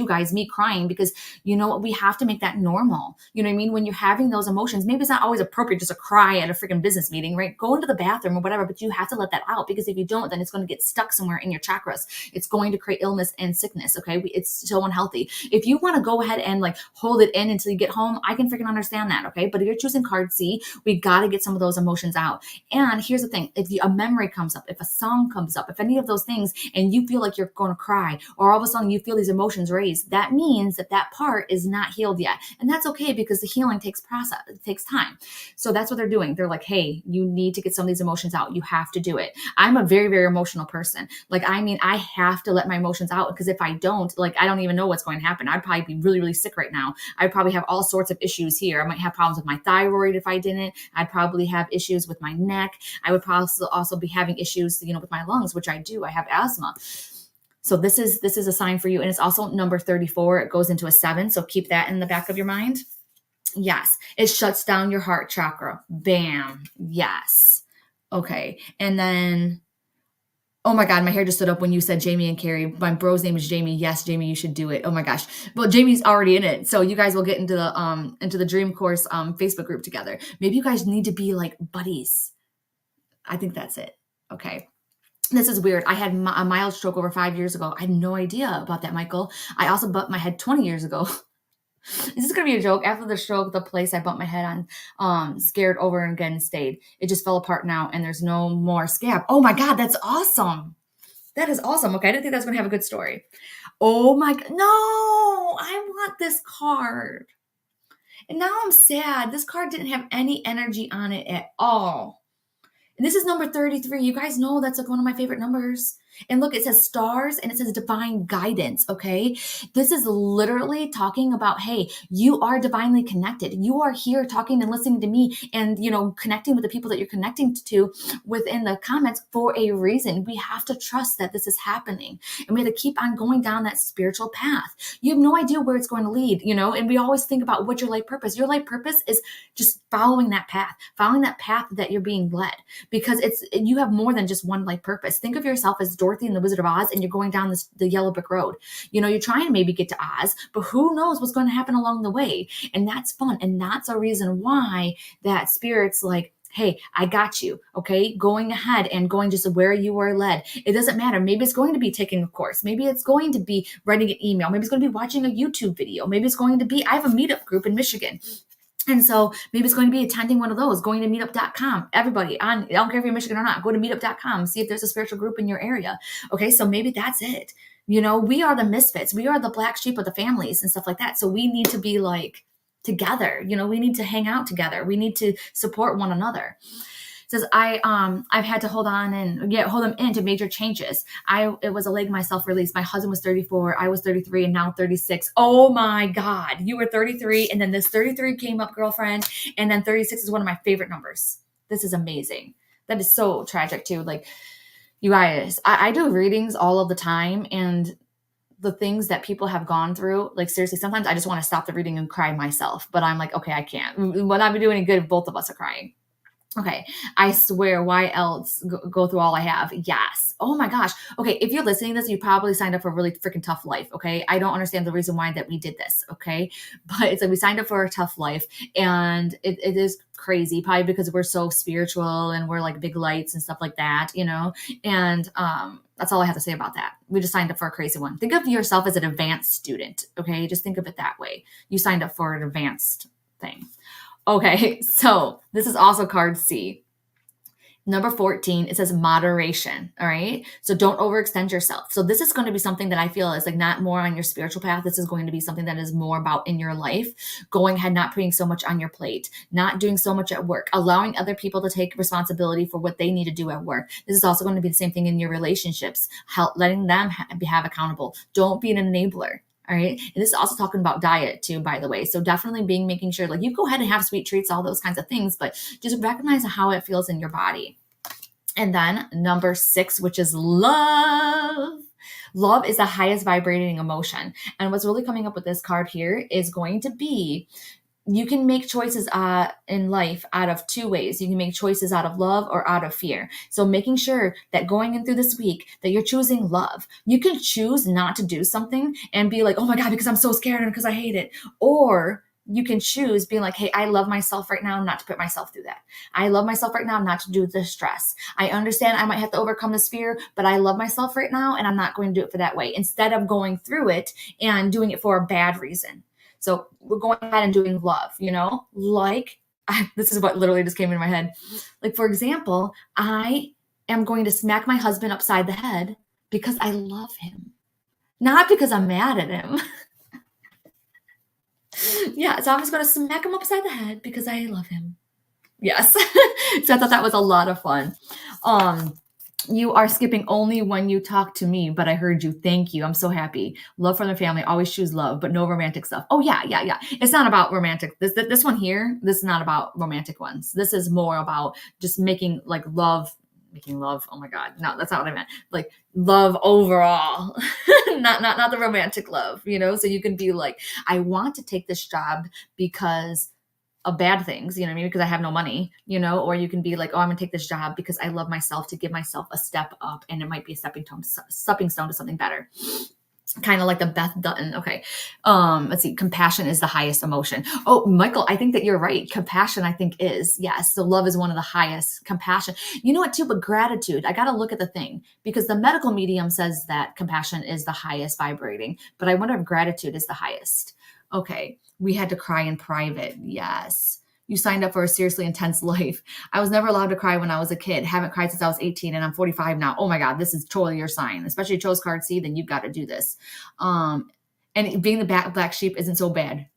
guys me crying because you know what? We have to make that normal. You know what I mean? When you're having those emotions, maybe it's not always appropriate just to cry at a freaking business meeting, right? Go into the bathroom or whatever, but you have to let that out because if you don't, then it's going to get stuck somewhere in your chakras. It's going to create illness and sickness. Okay. It's so unhealthy. If you want to go ahead and like hold it in until you get home, I can freaking understand that. Okay. But if you're choosing card C, we got to get some of those emotions out. And here's the thing. If a memory comes up, if a song comes up, if any of those things, and you feel like you're going to cry, or all of a sudden you feel these emotions raise, that means that that part is not healed yet. And that's okay because the healing takes time. So that's what they're doing. They're like, hey, you need to get some of these emotions out. You have to do it. I'm a very, very emotional person. Like, I mean, I have to let my emotions out because if I don't, like, I don't even know what's going to happen. I'd probably be really, really sick right now. I'd probably have all sorts of issues here. I might have problems with my thyroid if I didn't. I'd probably have issues with my neck. I would probably also be having issues, you know, with my lungs, which I do. I have asthma. So this is a sign for you. And it's also number 34. It goes into a 7. So keep that in the back of your mind. Yes. It shuts down your heart chakra. Bam. Yes. Okay. And then, oh my God, my hair just stood up when you said Jamie and Carrie. My bro's name is Jamie. Yes, Jamie, you should do it. Oh my gosh. Well, Jamie's already in it. So you guys will get into the Dream Course Facebook group together. Maybe you guys need to be like buddies. I think that's it. Okay. This is weird. I had a mild stroke over 5 years ago. I had no idea about that, Michael. I also bumped my head 20 years ago. Is this going to be a joke? After the stroke, the place I bumped my head on, scared over and again stayed. It just fell apart now and there's no more scab. Oh my God, that's awesome. That is awesome. Okay, I didn't think that was going to have a good story. Oh my God. No, I want this card. And now I'm sad. This card didn't have any energy on it at all. And this is number 33. You guys know that's like one of my favorite numbers. And look, it says stars and it says divine guidance, okay? This is literally talking about, hey, you are divinely connected. You are here talking and listening to me and, you know, connecting with the people that you're connecting to within the comments for a reason. We have to trust that this is happening. And we have to keep on going down that spiritual path. You have no idea where it's going to lead, you know? And we always think about what's your life purpose. Your life purpose is just following that path that you're being led. Because you have more than just one life purpose. Think of yourself as Dorothy and the Wizard of Oz, and you're going down the yellow brick road. You know, you're trying to maybe get to Oz, but who knows what's going to happen along the way. And that's fun. And that's a reason why that spirit's like, hey, I got you. Okay. Going ahead and going just where you are led. It doesn't matter. Maybe it's going to be taking a course. Maybe it's going to be writing an email. Maybe it's going to be watching a YouTube video. Maybe it's going to be, I have a meetup group in Michigan. And so maybe it's going to be attending one of those, going to meetup.com. Everybody, I don't care if you're in Michigan or not, go to meetup.com, see if there's a spiritual group in your area. Okay, so maybe that's it. You know, we are the misfits. We are the black sheep of the families and stuff like that. So we need to be like together. You know, we need to hang out together. We need to support one another. says, I've had to hold them into major changes. It was a leg my self-release. My husband was 34, I was 33, and now 36. Oh my God. You were 33, and then this 33 came up, girlfriend, and then 36 is one of my favorite numbers. This is amazing. That is so tragic too. Like, you guys, I do readings all of the time, and the things that people have gone through, like seriously, sometimes I just want to stop the reading and cry myself, but I'm like, okay, I can't. Will not be doing any good if both of us are crying. Okay. I swear, why else go through all I have? Yes. Oh my gosh. Okay. If you're listening to this, you probably signed up for a really freaking tough life. Okay. I don't understand the reason why that we did this. Okay. But it's like we signed up for a tough life, and it is crazy, probably because we're so spiritual and we're like big lights and stuff like that, and, that's all I have to say about that. We just signed up for a crazy one. Think of yourself as an advanced student. Okay. Just think of it that way. You signed up for an advanced thing. Okay, so this is also card C. Number 14, it says moderation. All right. So don't overextend yourself. So this is going to be something that I feel is like not more on your spiritual path. This is going to be something that is more about in your life, going ahead, not putting so much on your plate, not doing so much at work, allowing other people to take responsibility for what they need to do at work. This is also going to be the same thing in your relationships, letting them have accountable. Don't be an enabler. All right. And this is also talking about diet too, by the way. So definitely making sure like you go ahead and have sweet treats, all those kinds of things, but just recognize how it feels in your body. And then number 6, which is love. Love is the highest vibrating emotion. And what's really coming up with this card here is going to be, you can make choices in life out of 2 ways. You can make choices out of love or out of fear. So making sure that going in through this week that you're choosing love. You can choose not to do something and be like, oh my God, because I'm so scared and because I hate it. Or you can choose being like, hey, I love myself right now not to put myself through that. I love myself right now not to do the stress. I understand I might have to overcome this fear, but I love myself right now and I'm not going to do it for that way, instead of going through it and doing it for a bad reason. So we're going ahead and doing love, this is what literally just came into my head. Like, for example, I am going to smack my husband upside the head because I love him, not because I'm mad at him. Yeah, so I'm just going to smack him upside the head because I love him. Yes. So I thought that was a lot of fun. You are skipping only when you talk to me, but I heard you. Thank you. I'm so happy. Love from the family. Always choose love, but no romantic stuff. Oh yeah. It's not about romantic. This one here, this is not about romantic ones. This is more about just making love. Oh my God. No, that's not what I meant. Like love overall, not the romantic love, so you can be like, I want to take this job because of bad things, you know what I mean? Because I have no money, or you can be like, oh, I'm gonna take this job because I love myself, to give myself a step up, and it might be a stepping stone to something better. Kind of like the Beth Dutton. Okay. Let's see. Compassion is the highest emotion. Oh, Michael, I think that you're right. Compassion, I think is, yes. So love is one of the highest. Compassion. You know what too? But gratitude. I got to look at the thing, because the medical medium says that compassion is the highest vibrating, but I wonder if gratitude is the highest. Okay. We had to cry in private. Yes. You signed up for a seriously intense life. I was never allowed to cry when I was a kid. Haven't cried since I was 18 and I'm 45 now. Oh my God, this is totally your sign. Especially if you chose card C, then you've got to do this. And being the black sheep isn't so bad.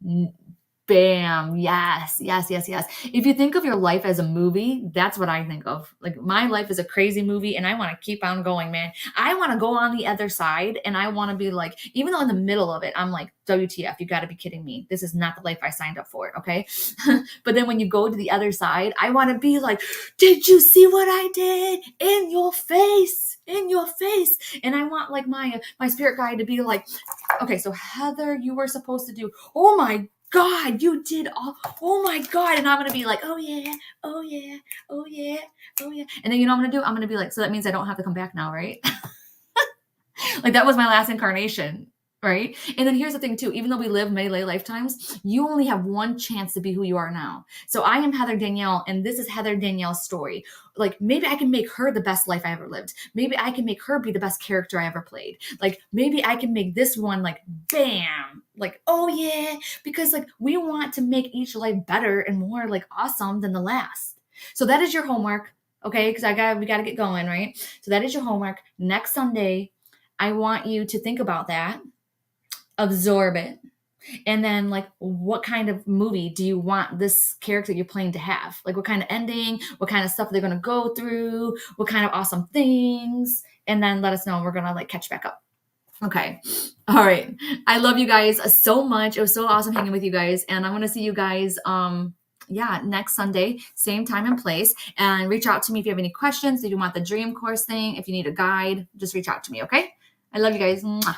Bam. Yes. If you think of your life as a movie, that's what I think of. Like, my life is a crazy movie and I want to keep on going, man. I want to go on the other side, and I want to be like, even though in the middle of it, I'm like, WTF, you got to be kidding me. This is not the life I signed up for. Okay. But then when you go to the other side, I want to be like, did you see what I did? In your face. And I want like my spirit guide to be like, okay, so Heather, you were supposed to do, oh my God, you did oh my God. And I'm going to be like, oh yeah. And then you know what I'm going to do? I'm going to be like, so that means I don't have to come back now, right? Like, that was my last incarnation, right? And then here's the thing too, even though we live many lifetimes, you only have one chance to be who you are now. So I am Heather Danielle, and this is Heather Danielle's story. Like, maybe I can make her the best life I ever lived. Maybe I can make her be the best character I ever played. Like, maybe I can make this one like, bam, like, oh yeah, because like we want to make each life better and more like awesome than the last. So that is your homework. Okay. Cause we got to get going. Right. So that is your homework. Next Sunday, I want you to think about that, absorb it, And then, like, what kind of movie do you want this character you're playing to have? Like, what kind of ending? What kind of stuff they're going to go through? What kind of awesome things? And then let us know. And we're going to like catch back up. Okay. All right. I love you guys so much. It was so awesome hanging with you guys. And I'm going to see you guys, yeah, next Sunday, same time and place. And reach out to me if you have any questions. If you want the dream course thing, if you need a guide, just reach out to me. Okay. I love you guys. Mwah.